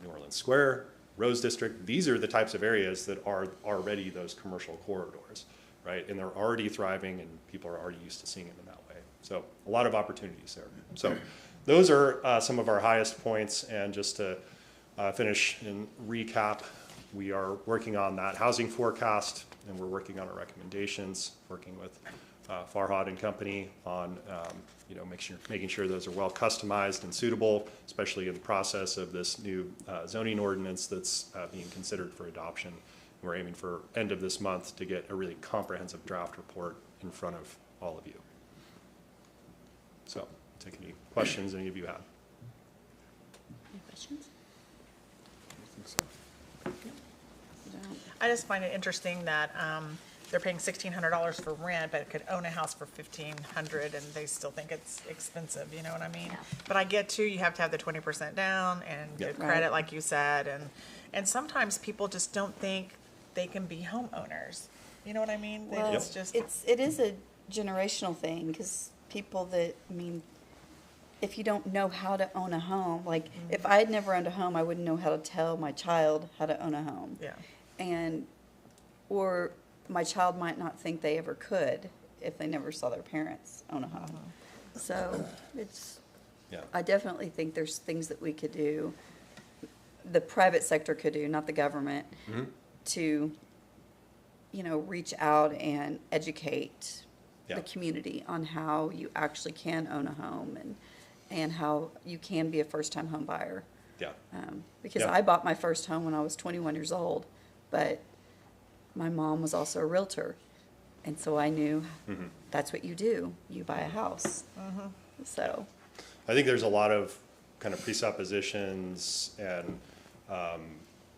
New Orleans Square, Rose District. These are the types of areas that are already those commercial corridors, right? And they're already thriving and people are already used to seeing them in that way. So a lot of opportunities there. So those are some of our highest points. And just to finish and recap, we are working on that housing forecast and we're working on our recommendations, working with Farhad and company on you know, making sure those are well customized and suitable, especially in the process of this new zoning ordinance that's being considered for adoption. We're aiming for end of this month to get a really comprehensive draft report in front of all of you. So, take any questions any of you have. Any questions? I just find it interesting that they're paying $1,600 for rent, but could own a house for $1,500, and they still think it's expensive. You know what I mean? Yeah. But I get too. You have to have the 20% down and good credit, Right. like you said, and sometimes people just don't think they can be homeowners. You know what I mean? Well, It's just it is a generational thing, because people that, I mean, if you don't know how to own a home, like if I had never owned a home, I wouldn't know how to tell my child how to own a home. Yeah. And, or my child might not think they ever could if they never saw their parents own a home. So it's, Yeah. I definitely think there's things that we could do, the private sector could do, not the government, to, you know, reach out and educate Yeah. the community on how you actually can own a home and how you can be a first-time home buyer. Yeah. Because Yeah. I bought my first home when I was 21 years old, but my mom was also a realtor. And so I knew that's what you do. You buy a house. So, I think there's a lot of kind of presuppositions and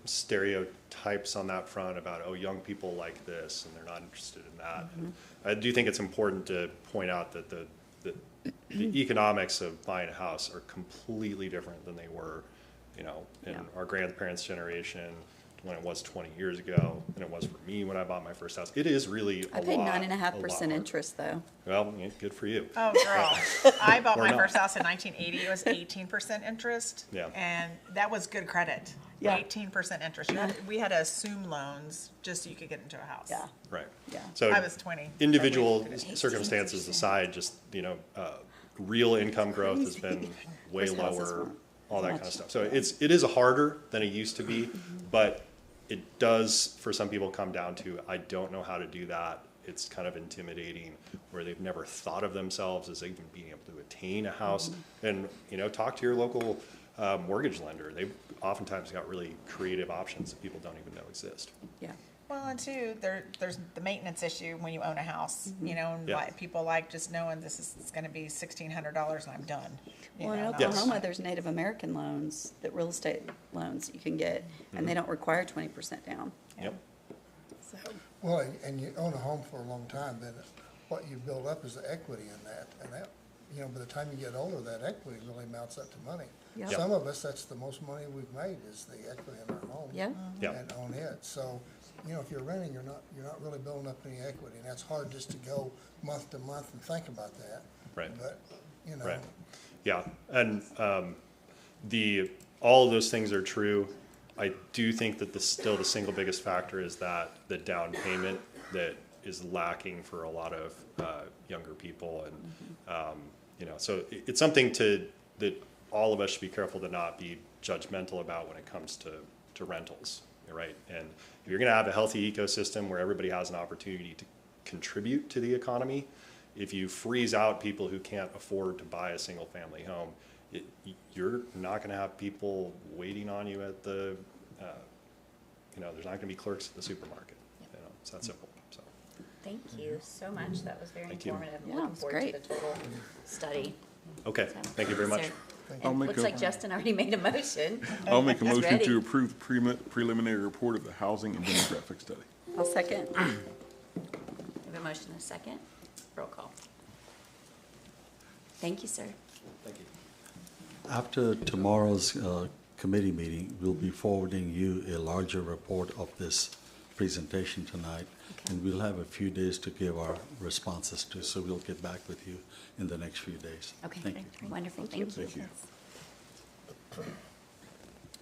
stereotypes on that front about, oh, young people like this and they're not interested in that. And I do think it's important to point out that the economics of buying a house are completely different than they were, you know, in our grandparents' generation, when it was 20 years ago, than it was for me when I bought my first house. It is really I paid 9.5% interest though. Well, yeah, good for you. Oh, girl. I bought Or my not. first house in 1980. It was 18% interest. Yeah. And that was good credit. Yeah. 18% interest. We had to assume loans just so you could get into a house. Yeah. Right. Yeah. So I was 20. individual circumstances aside, just, you know, real income growth has been way Those houses lower, weren't all that much. kind of stuff. So it is harder than it used to be, but it does, for some people, come down to, I don't know how to do that. It's kind of intimidating, where they've never thought of themselves as even being able to attain a house. And, you know, talk to your local mortgage lender. They've oftentimes got really creative options that people don't even know exist. Yeah. Well, and two, there's the maintenance issue when you own a house, you know, and Yeah. why people like just knowing this is, it's gonna be $1,600 and I'm done. You Well, in know, Oklahoma, there's Native American loans, that real estate loans that you can get, and they don't require 20% down. Yep. So, Well, and you own a home for a long time, then what you build up is the equity in that. And that, you know, by the time you get older, that equity really mounts up to money. Yep. Some of us, that's the most money we've made, is the equity in our home. Yeah. Yeah. And own it. So, you know, if you're renting, you're not really building up any equity. And that's hard just to go month to month and think about that. Right. But, you know. Right. Yeah, and all of those things are true. I do think that still the single biggest factor is that the down payment that is lacking for a lot of younger people, and you know, so it's something that all of us should be careful to not be judgmental about when it comes to rentals, right? And if you're going to have a healthy ecosystem where everybody has an opportunity to contribute to the economy, if you freeze out people who can't afford to buy a single family home, you're not going to have people waiting on you at the, you know, there's not going to be clerks at the supermarket. You know, it's that simple. So, Thank you so much. That was very Thank you. informative. Yeah, Looking it's forward great. to the total study. okay, So, thank you very much. so- I'll And make looks a- like Justin already made a motion. I'll make a He's motion ready. to approve the preliminary report of the housing and demographic study. I'll second. We have a motion and a second. Roll call. Thank you, sir. Thank you. After tomorrow's committee meeting, we'll be forwarding you a larger report of this presentation tonight. Okay. And we'll have a few days to give our responses to, so we'll get back with you in the next few days. Okay, Thank you. wonderful, thank you. Thank you.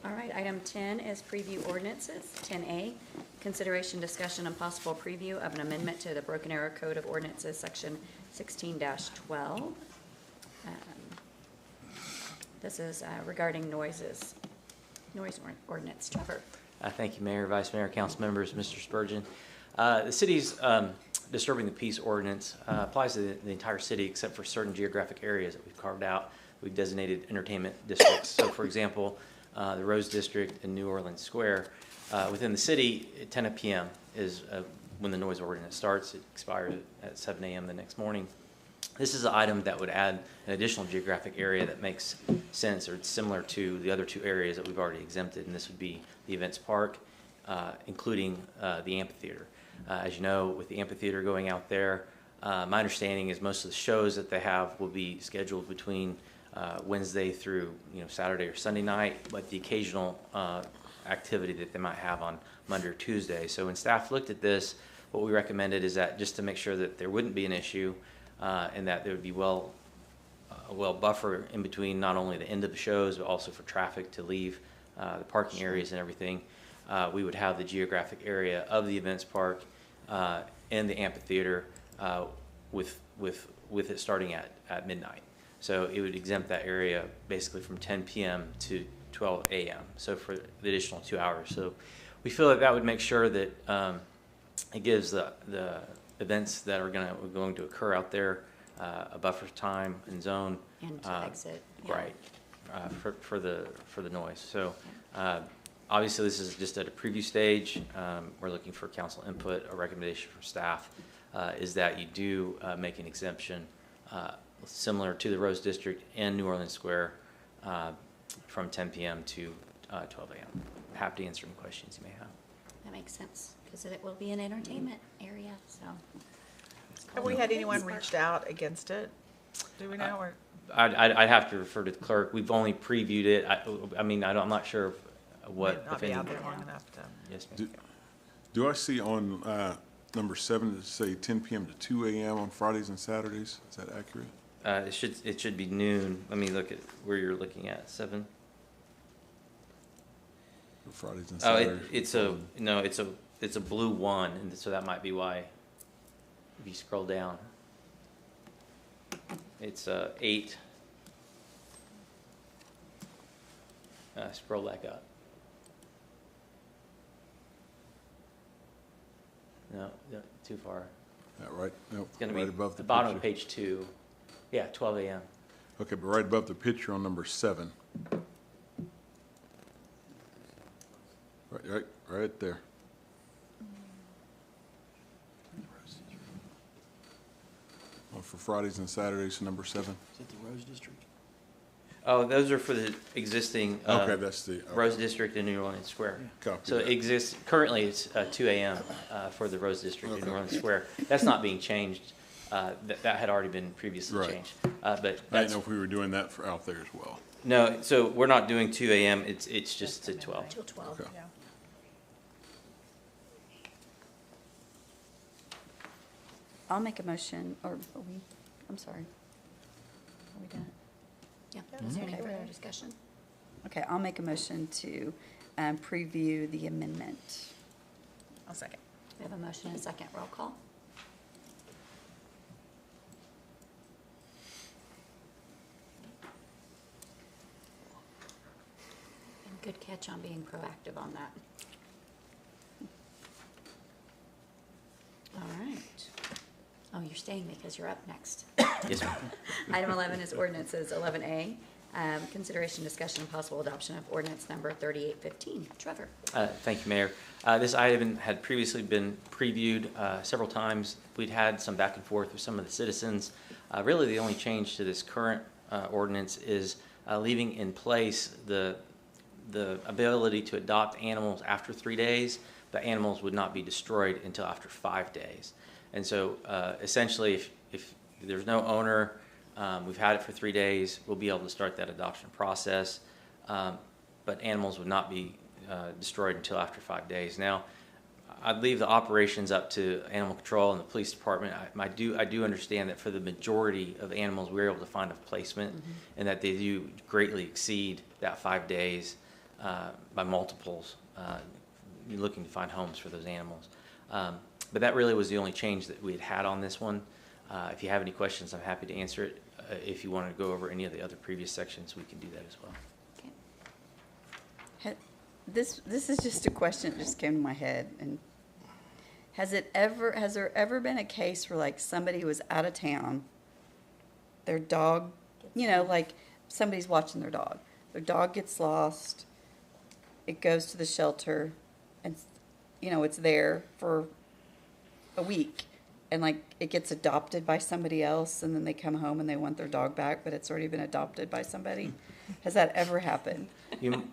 All right, item 10 is preview ordinances. 10A, consideration, discussion, and possible preview of an amendment to the Broken Arrow Code of Ordinances, Section 16-12. This is regarding noise ordinance. Trevor. Thank you, Mayor, Vice Mayor, council members, Mr. Spurgeon. The city's disturbing the peace ordinance applies to the entire city except for certain geographic areas that we've carved out. We've designated entertainment districts. So, for example, the Rose District in New Orleans Square, within the city, at 10 p.m. is when the noise ordinance starts. It expires at 7 a.m. the next morning. This is an item that would add an additional geographic area that makes sense, or it's similar to the other two areas that we've already exempted, and this would be the events park, including the amphitheater. As you know, with the amphitheater going out there, my understanding is most of the shows that they have will be scheduled between Wednesday through Saturday or Sunday night, but the occasional activity that they might have on Monday or Tuesday. So when staff looked at this, what we recommended is that just to make sure that there wouldn't be an issue, and that there would be a well buffer in between not only the end of the shows, but also for traffic to leave the parking areas and everything. We would have the geographic area of the events park and the amphitheater with it starting at midnight. So it would exempt that area basically from 10 p.m. to 12 a.m. So for the additional 2 hours. So we feel that would make sure that it gives the events that are going to occur out there a buffer time and zone. And to exit. Yeah. Right, for the noise. So obviously this is just at a preview stage. We're looking for council input. A recommendation from staff is that you do make an exemption similar to the Rose District and New Orleans Square from 10 p.m. to 12 a.m. Happy to answer any questions you may have. That makes sense, because it will be an entertainment area, so. Have we had anyone reached out against it? Do we know, or? I'd have to refer to the clerk. We've only previewed it. I mean, I'm not sure what. Might not be out there long enough to. Yes, ma'am. Do I see on number 7 to say 10 p.m. to 2 a.m. on Fridays and Saturdays? Is that accurate? It should be noon. Let me look at where you're looking at. 7. Fridays and Oh, Saturdays. it's a blue 1, and so that might be why. If you scroll down, it's 8. Scroll back up. No, too far. Right? No, It's going to right be above the the bottom of picture. page 2. Yeah, 12 a.m. Okay, but right above the picture on number 7. Right there. For Fridays and Saturdays, number 7. Is that the Rose District? Oh, those are for the existing Okay, that's the Rose District in New Orleans Square. Copy So that. it exists currently. It's 2 a.m. For the Rose District in New Orleans Square. That's not being changed. That had already been previously Right. changed. But I didn't that's, know if we were doing that for out there as well. no. So we're not doing 2 a.m. It's just to 12. Till 12. Okay. Yeah. I'll make a motion, I'm sorry. Are we done? Yeah, is there any further discussion? Okay, I'll make a motion to preview the amendment. I'll second. We have a motion and a second. Roll call. And good catch on being proactive on that. All right. Oh, you're staying because you're up next. Yes, ma'am. Item 11 is ordinances. 11A, consideration, discussion, and possible adoption of ordinance number 3815. Trevor. Thank you, Mayor. This item had previously been previewed several times. We'd had some back and forth with some of the citizens. Really, the only change to this current ordinance is leaving in place the ability to adopt animals after 3 days. The animals would not be destroyed until after 5 days. And so essentially, if there's no owner, we've had it for 3 days, we'll be able to start that adoption process. But animals would not be destroyed until after 5 days. Now, I'd leave the operations up to animal control and the police department. I do understand that for the majority of animals, we're able to find a placement, and that they do greatly exceed that 5 days by multiples, looking to find homes for those animals. But that really was the only change that we had on this one. If you have any questions, I'm happy to answer it. If you want to go over any of the other previous sections, we can do that as well. Okay. This is just a question that just came to my head, and has there ever been a case where like somebody was out of town, their dog, like somebody's watching their dog gets lost, it goes to the shelter, and it's there for a week, and like it gets adopted by somebody else, and then they come home and they want their dog back, but it's already been adopted by somebody? Has that ever happened?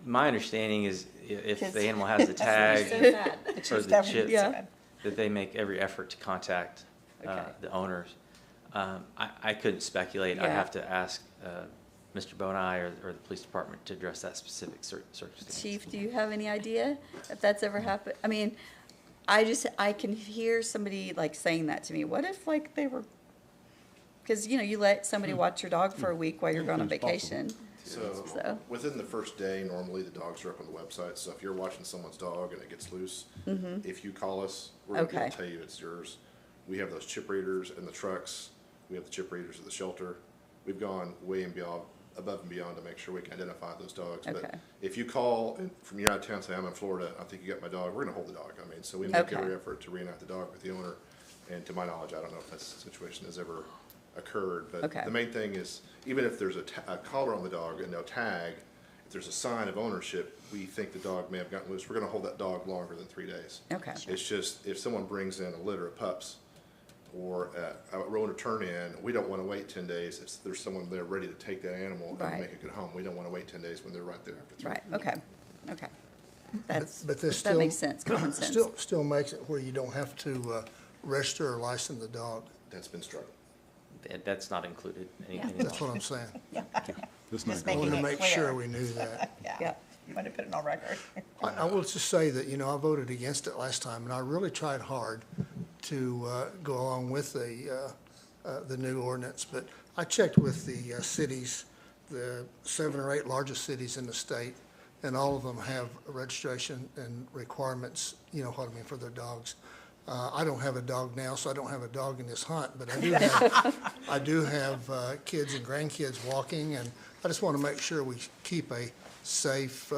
My understanding is if the animal has the tag or the chip, that they make every effort to contact the owners. I couldn't speculate. I'd have to ask Mr. Bonai or the police department to address that specific circumstance. Chief, do you have any idea if that's ever happened? I mean, I can hear somebody like saying that to me. What if like they were, because you let somebody watch your dog for a week while you're going on vacation. So- So, within the first day, normally the dogs are up on the website, so if you're watching someone's dog and it gets loose, if you call us, we're gonna be able Okay. to tell you it's yours. We have those chip readers in the trucks, we have the chip readers at the shelter. We've gone way and beyond, above and beyond to make sure we can identify those dogs. But Okay. if you call from you're out of town, say, I'm in Florida, I think you got my dog, we're gonna hold the dog. I mean, so we make Okay. every effort to reunite the dog with the owner. And to my knowledge, I don't know if that's a situation has ever occurred, but Okay. the main thing is, even if there's a collar on the dog and no tag, if there's a sign of ownership, we think the dog may have gotten loose, we're gonna hold that dog longer than 3 days. Okay. It's just, if someone brings in a litter of pups or a row to turn in, we don't wanna wait 10 days. If there's someone there ready to take that animal Right. and make it good home, we don't wanna wait 10 days when they're right there after 3. Right, okay, okay. That's, But this that still. makes sense, common sense. Still makes it where you don't have to register or license the dog. That's been struck. That's not included. That's what I'm saying. That's not Just I making wanted to it make clear. sure we knew that. Yeah, you want to put it on record. I will just say that, I voted against it last time, and I really tried hard to go along with the new ordinance. But I checked with the cities, the 7 or 8 largest cities in the state, and all of them have registration and requirements, what I mean, for their dogs. I don't have a dog now, so I don't have a dog in this hunt, but I do have kids and grandkids walking, and I just want to make sure we keep a safe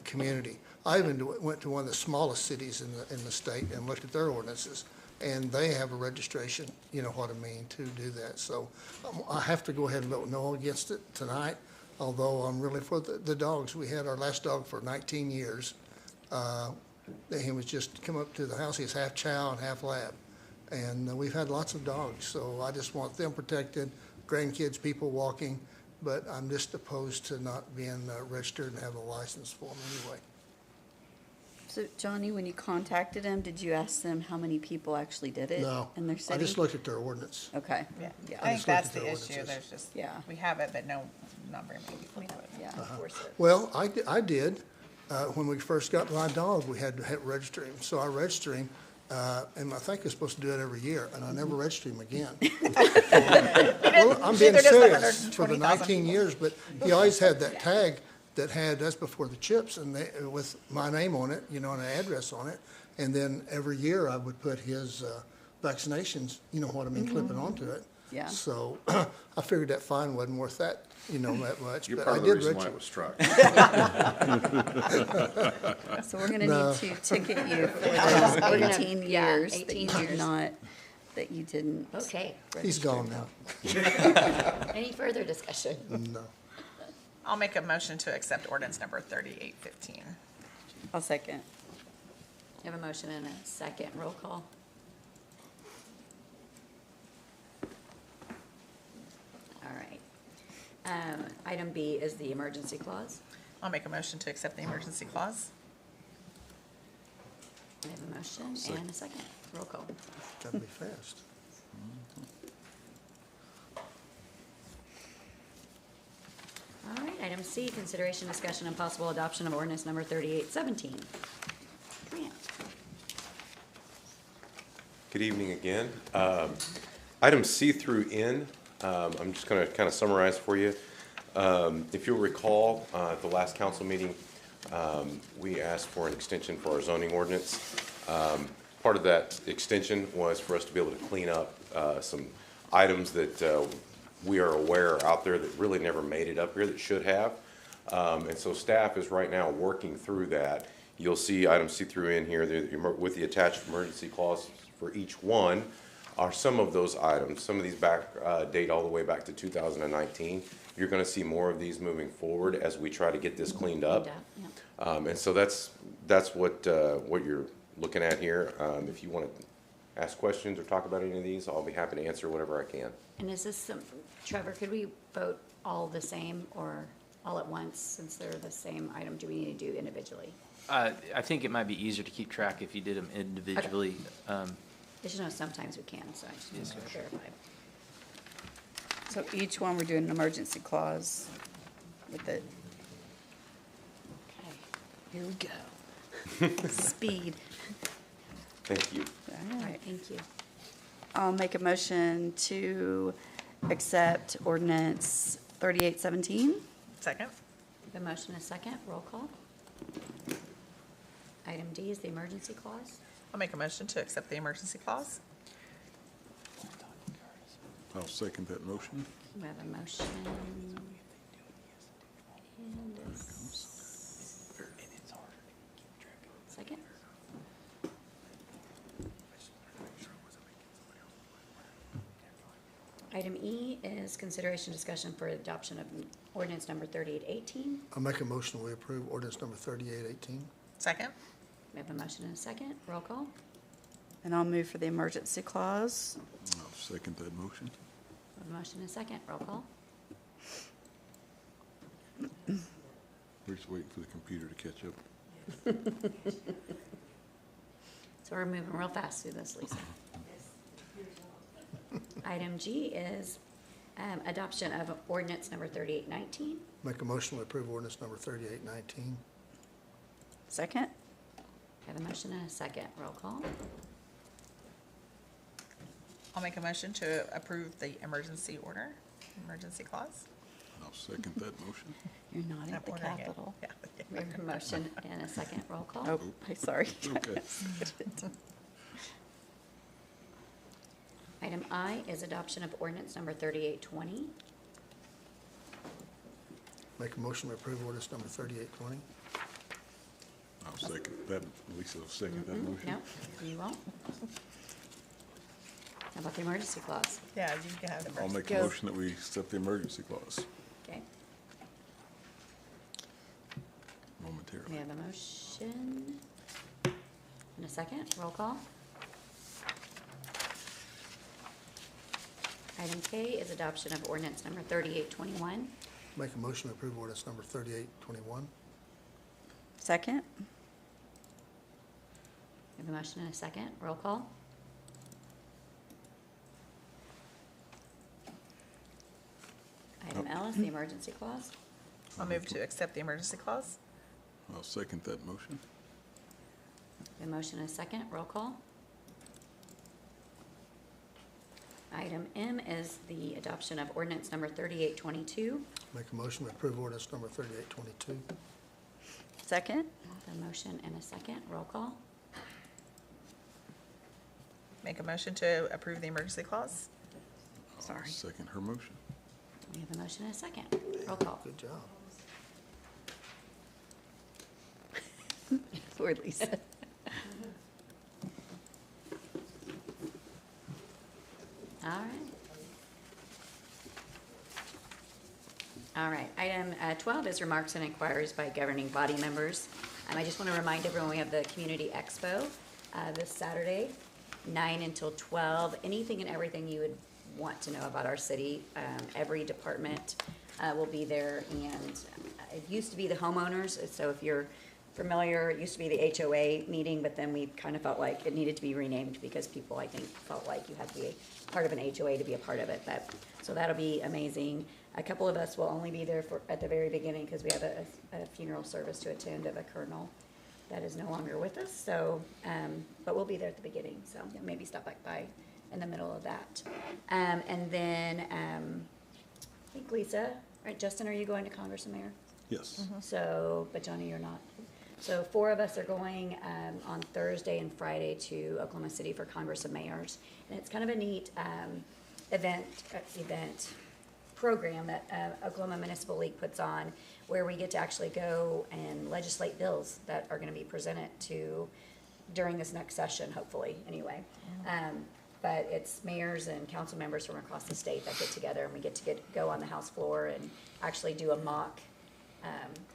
community. I even went to one of the smallest cities in the state and looked at their ordinances, and they have a registration, what I mean, to do that. So I have to go ahead and vote no against it tonight, although I'm really for the dogs. We had our last dog for 19 years. He was just come up to the house. He's half chow and half lab. And we've had lots of dogs, so I just want them protected, grandkids, people walking, but I'm just opposed to not being registered and have a license for them anyway. So Johnny, when you contacted them, did you ask them how many people actually did it No, in their I city? just looked at their ordinance. Okay. Yeah, Yeah. I think just looked that's at their the issue, ordinances. there's just, Yeah. we have it, but not very many people do it. Yeah. Well, I did. When we first got my dog, we had to register him. So I registered him, and I think you're supposed to do it every year, and I never registered him again. Well, I'm being Neither does the serious for the 120,000 19 years, but he always had that tag that had, that's before the chips, and with my name on it, and an address on it. And then every year I would put his vaccinations, what I mean, clipping onto it. Yeah. So I figured that fine wasn't worth that, that much. You're but part I of the did reason why register. it was struck. So we're gonna No. need to ticket you for We're those gonna- 18 yeah, years that 18 you did years. not, that you didn't. Okay. He's gone now. Any further discussion? No. I'll make a motion to accept ordinance number 3815. I'll second. You have a motion and a second. Roll call. All right. Item B is the emergency clause. I'll make a motion to accept the emergency clause. I have a motion and a second. Roll call. Gotta be fast. All right, item C, consideration, discussion, and possible adoption of ordinance number 3817. Grant. Good evening again. Items C through N, I'm just going to kind of summarize for you. If you'll recall, at the last council meeting, we asked for an extension for our zoning ordinance. Part of that extension was for us to be able to clean up some items that we are aware are out there that really never made it up here that should have. And so staff is right now working through that. You'll see items C through N here with the attached emergency clause for each one are some of those items. Some of these date all the way back to 2019. You're going to see more of these moving forward as we try to get this cleaned up. And so that's what you're looking at here. If you want to ask questions or talk about any of these, I'll be happy to answer whatever I can. And is this Trevor, could we vote all the same or all at once since they're the same item? Do we need to do individually? I think it might be easier to keep track if you did them individually. I just know sometimes we can, so I just need to clarify. So each one, we're doing an emergency clause with it. Okay. Here we go. Speed. Thank you. All right, thank you. I'll make a motion to accept ordinance 3817. Second. The motion is second, roll call. Item D is the emergency clause. I'll make a motion to accept the emergency clause. I'll second that motion. We have a motion. And a second. Item E is consideration discussion for adoption of ordinance number 3818. I'll make a motion, we approve ordinance number 3818. Second. We have a motion and a second, roll call. And I'll move for the emergency clause. I'll second that motion. We have a motion and a second, roll call. We're just waiting for the computer to catch up. So we're moving real fast through this, Lisa. Item G is adoption of ordinance number 3819. Make a motion, we approve ordinance number 3819. Second. Have a motion and a second, roll call. I'll make a motion to approve the emergency order, emergency clause. I'll second that motion. You're not I'm at the ordering it. Capitol. Yeah. We have a motion and a second, roll call. Oh, I'm sorry. Okay. Item I is adoption of ordinance number 3820. Make a motion, we approve ordinance number 3820. I'll second that. Lisa will second that motion. No, you won't. How about the emergency clause? Yeah, you can have the I'll first. make a motion that we accept the emergency clause Okay, we momentarily. have a motion and a second, roll call. Item K is adoption of ordinance number 3821. Make a motion, we approve ordinance number 3821. Second. We have a motion and a second, roll call. Item L is the emergency clause. I'll move to accept the emergency clause. I'll second that motion. We have a motion and a second, roll call. Item M is the adoption of ordinance number 3822. Make a motion, we approve ordinance number 3822. Second. A motion and a second, roll call. Make a motion to approve the emergency clause. I'll second her motion. We have a motion and a second, roll call. Good job. Poor Lisa. All right. All right, item 12 is remarks and inquiries by governing body members. I just want to remind everyone, we have the Community Expo this Saturday, 9 until 12. Anything and everything you would want to know about our city, every department will be there. And it used to be the homeowners, so if you're familiar, it used to be the HOA meeting, but then we kind of felt like it needed to be renamed because people, I think, felt like you had to be part of an HOA to be a part of it. But so that'll be amazing. A couple of us will only be there for at the very beginning because we have a funeral service to attend of a colonel that is no longer with us. So, but we'll be there at the beginning. So maybe stop back by in the middle of that. And then I think Lisa, right? Justin, are you going to Congress and Mayor? Yes. So, but Johnny, you're not. So 4 of us are going on Thursday and Friday to Oklahoma City for Congress of Mayors. And it's kind of a neat event program that Oklahoma Municipal League puts on, where we get to actually go and legislate bills that are going to be presented to during this next session, hopefully, anyway. But it's mayors and council members from across the state that get together, and we get to go on the House floor and actually do a mock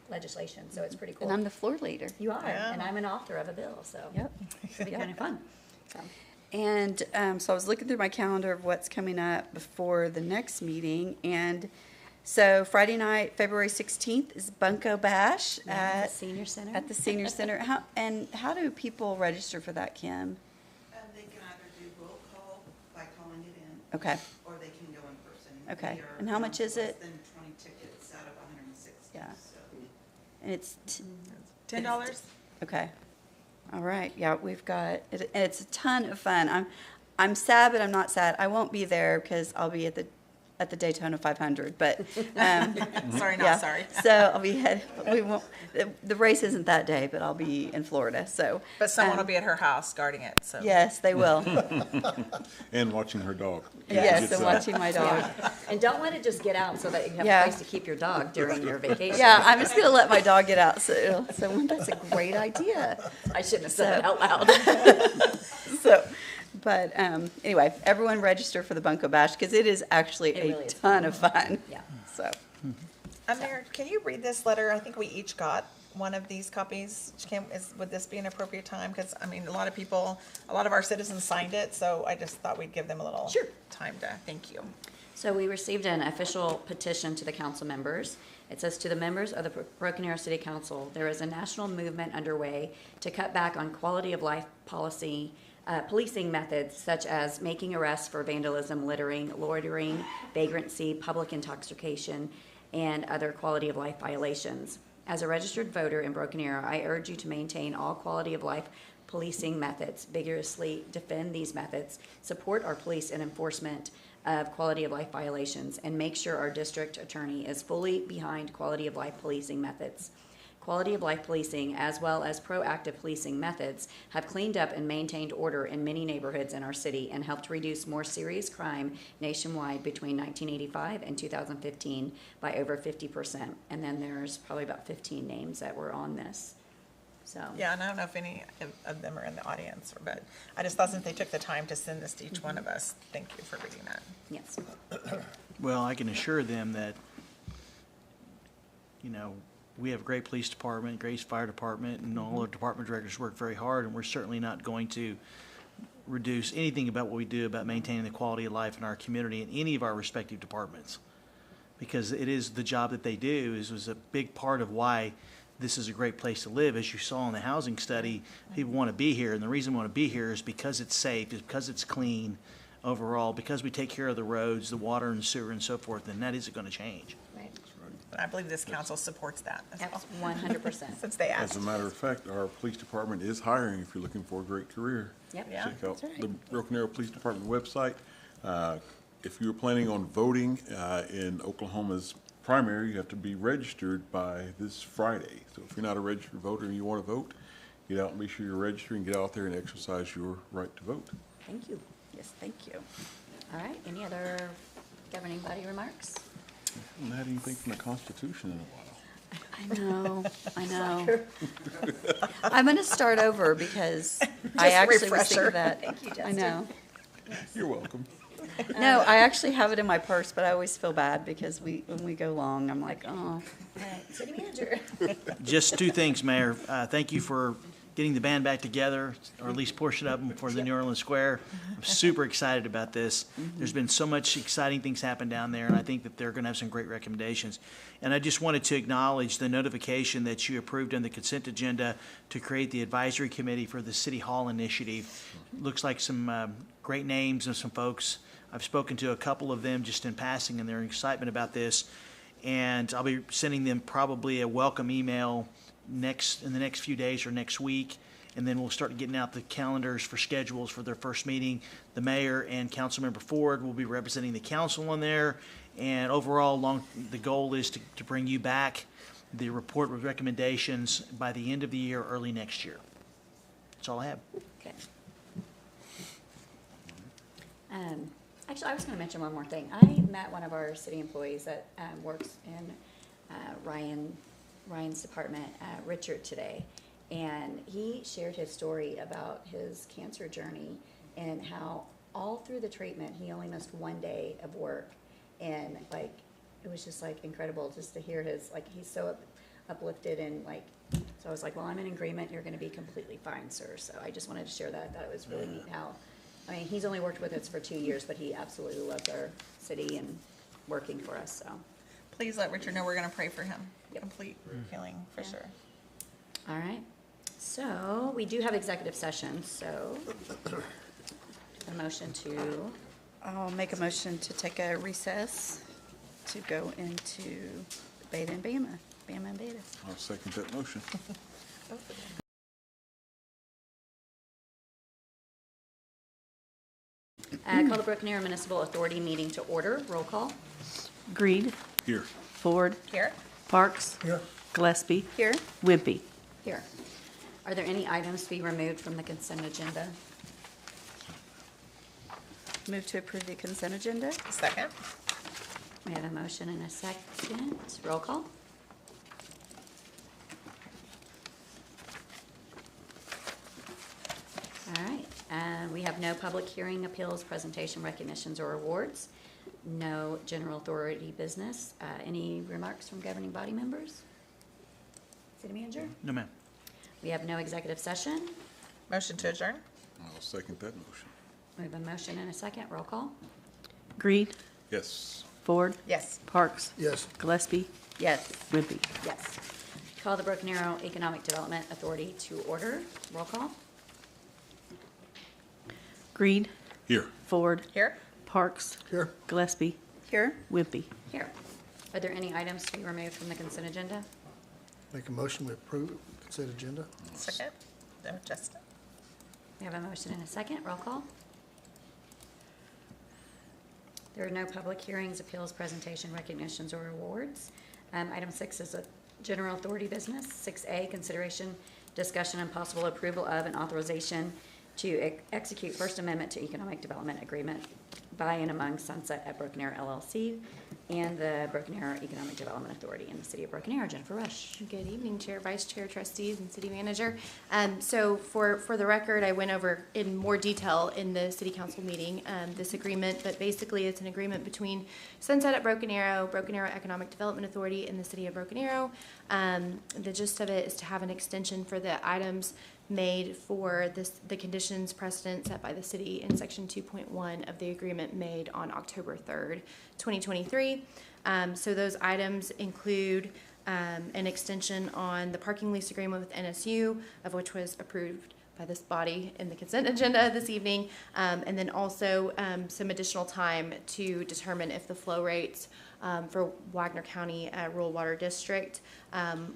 legislation, so it's pretty cool. And I'm the floor leader. You are, Yeah. and I'm an author of a bill, so Yep. it's gonna be kind of fun. So, And so I was looking through my calendar of what's coming up before the next meeting. And so Friday night, February 16th is Bunko Bash at the senior center. at the Senior Center. How do people register for that, Kim? They can either do roll call by calling it in. Okay. Or they can go in person. Okay. We are And how much down is to it? Less than 20 tickets out of 160. Yeah. So. And it's $10? Okay. All right. Yeah, we've got it. It's a ton of fun. I'm sad, but I'm not sad. I won't be there because I'll be at the at the Daytona 500, but, Sorry, not yeah. sorry. So I'll be we won't, the race isn't that day, but I'll be in Florida, so. But someone will be at her house guarding it, so. Yes, they will. And watching her dog. Yes, and watching my dog. And don't let it just get out so that you have Yeah. a place to keep your dog during your vacation. Yeah, I'm just gonna let my dog get out, so that's a great idea. I shouldn't have said that out loud. So, but, anyway, everyone register for the Bunko Bash, because it is actually It a really is ton of fun. Yeah. So, Mayor, can you read this letter? I think we each got one of these copies. Would this be an appropriate time? Because, I mean, a lot of our citizens signed it, so I just thought we'd give them a little time to, thank you. So we received an official petition to the council members. It says, to the members of the Broken Arrow City Council, there is a national movement underway to cut back on quality of life policy, policing methods such as making arrests for vandalism, littering, loitering, vagrancy, public intoxication, and other quality of life violations. As a registered voter in Broken Arrow, I urge you to maintain all quality of life policing methods, vigorously defend these methods, support our police in enforcement of quality of life violations, and make sure our district attorney is fully behind quality of life policing methods. Quality of life policing, as well as proactive policing methods, have cleaned up and maintained order in many neighborhoods in our city and helped reduce more serious crime nationwide between 1985 and 2015 by over 50%. And then there's probably about 15 names that were on this. So. Yeah, and I don't know if any of them are in the audience, but I just thought since they took the time to send this to each one of us, thank you for reading that. Yes. Well, I can assure them that, we have a great police department, great fire department, and all our department directors work very hard, and we're certainly not going to reduce anything about what we do about maintaining the quality of life in our community in any of our respective departments. Because it is the job that they do was a big part of why this is a great place to live. As you saw in the housing study, people want to be here, and the reason they want to be here is because it's safe, is because it's clean overall, because we take care of the roads, the water and sewer and so forth, and that isn't going to change. Right. And I believe this council supports that as well. 100%. Since they asked. As a matter of fact, our police department is hiring if you're looking for a great career. Yep. Yeah. Check out That's right. the Broken Arrow Police Department website. If you're planning on voting in Oklahoma's primary, you have to be registered by this Friday. So if you're not a registered voter and you want to vote, get out and be sure you're registered and get out there and exercise your right to vote. Thank you. yes, thank you. All right, any other governing body remarks? I haven't had anything from the Constitution in a while. I know. I'm gonna start over because I Just actually was refresher. thinking that. Thank you, I Justin. know. You're welcome. No, I actually have it in my purse, but I always feel bad because when we go long, I'm like, oh. All right, city manager. Just two things, Mayor. Thank you for getting the band back together, or at least portion of them for the New Orleans Square. I'm super excited about this. There's been so much exciting things happen down there, and I think that they're going to have some great recommendations. And I just wanted to acknowledge the notification that you approved on the consent agenda to create the advisory committee for the City Hall initiative. Looks like some great names and some folks. I've spoken to a couple of them just in passing, and their excitement about this. And I'll be sending them probably a welcome email in the next few days or next week, and then we'll start getting out the calendars for schedules for their first meeting. The mayor and Councilmember Ford will be representing the council on there, and overall, the goal is to bring you back the report with recommendations by the end of the year, early next year. That's all I have. Okay. Actually, I was going to mention one more thing. I met one of our city employees that works in Ryan's department, Richard, today, and he shared his story about his cancer journey and how all through the treatment he only missed one day of work, and like it was just like incredible just to hear his he's so uplifted and so I was like, well, I'm in agreement. You're going to be completely fine, sir. So I just wanted to share that. I thought it was really neat how. I mean, he's only worked with us for 2 years, but he absolutely loves our city and working for us, so. Please let Richard know we're going to pray for him. Complete healing for sure. All right. So we do have executive session, so a motion to, I'll make a motion to take a recess to go into Beta and Bama, Bama and Beta. I'll second that motion. Call the Broken Arrow Municipal Authority meeting to order. Roll call. Greed, Here. Ford, Here? Parks, Here. Gillespie, Here. Wimpy. Here. Are there any items to be removed from the consent agenda? Move to approve the consent agenda. Second? We have a motion and a second. Roll call. All right, we have no public hearing, appeals, presentation, recognitions, or awards. No general authority business. Any remarks from governing body members? City manager? No, ma'am. We have no executive session. Motion to adjourn? I'll second that motion. We have a motion and a second. Roll call. Greed, Yes. Ford, Yes. Parks, Yes. Gillespie, Yes. Wimpy. Yes. Call the Broken Arrow Economic Development Authority to order. Roll call. Greed, Here. Ford, Here? Parks, Here. Gillespie, Here. Wimpy. Here. Are there any items to be removed from the consent agenda? Make a motion, we approve consent agenda. Second? No, Justin? We have a motion and a second. Roll call. There are no public hearings, appeals, presentation, recognitions, or awards. Item 6 is a general authority business. 6A, consideration, discussion, and possible approval of an authorization to execute First Amendment to Economic Development Agreement by and among Sunset at Broken Arrow LLC and the Broken Arrow Economic Development Authority in the city of Broken Arrow. Jennifer Rush. Good evening, Chair, Vice Chair, trustees, and City Manager. So for the record, I went over in more detail in the City Council meeting this agreement, but basically it's an agreement between Sunset at Broken Arrow Economic Development Authority, and the City of Broken Arrow. The gist of it is to have an extension for the items made for the conditions precedent set by the city in section 2.1 of the agreement made on October 3rd, 2023. So those items include an extension on the parking lease agreement with NSU, of which was approved by this body in the consent agenda this evening, and then also some additional time to determine if the flow rates for Wagner County Rural Water District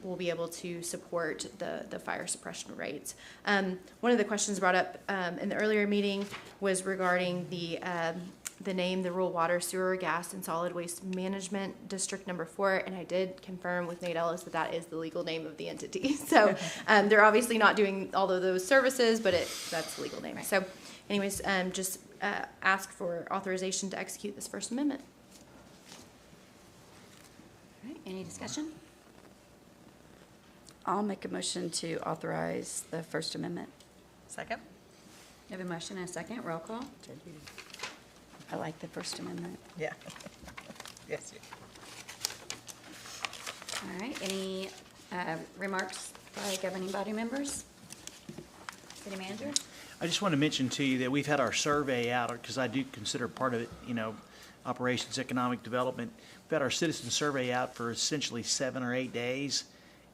will be able to support the fire suppression rates. One of the questions brought up in the earlier meeting was regarding the name, the Rural Water, Sewer, Gas, and Solid Waste Management District Number 4, and I did confirm with Nate Ellis that that is the legal name of the entity. So they're obviously not doing all of those services, but that's the legal name. Right. So anyways, just ask for authorization to execute this First Amendment. All right, any discussion? I'll make a motion to authorize the First Amendment. Second? We have a motion and a second. Roll call. I like the First Amendment. Yeah. Yes, you. All right, any remarks by governing body members? City manager? I just want to mention to you that we've had our survey out, because I do consider part of it, operations, economic development. We've had our citizen survey out for essentially 7 or 8 days,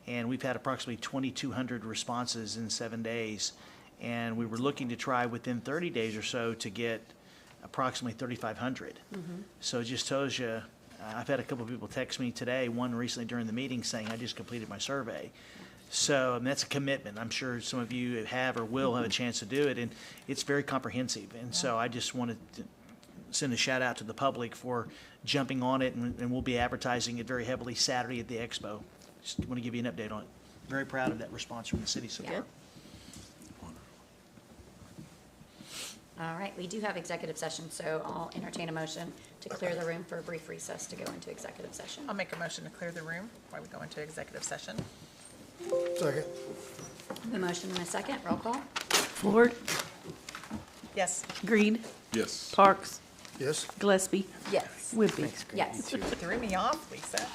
and we've had approximately 2,200 responses in 7 days. And we were looking to try within 30 days or so to get approximately 3,500. So it just tells you, I've had a couple of people text me today, one recently during the meeting saying, I just completed my survey. So that's a commitment. I'm sure some of you have or will have a chance to do it, and it's very comprehensive. And so I just wanted to send a shout out to the public for jumping on it, and we'll be advertising it very heavily Saturday at the expo. Just want to give you an update on it. Very proud of that response from the city so far. All right, we do have executive session, so I'll entertain a motion to clear the room for a brief recess to go into executive session. I'll make a motion to clear the room while we go into executive session. Second. The motion and a second. Roll call. Ford, Yes. Greed, Yes. Parks, Yes. Gillespie, Yes. Wimpy. Yes. Threw me off, Lisa.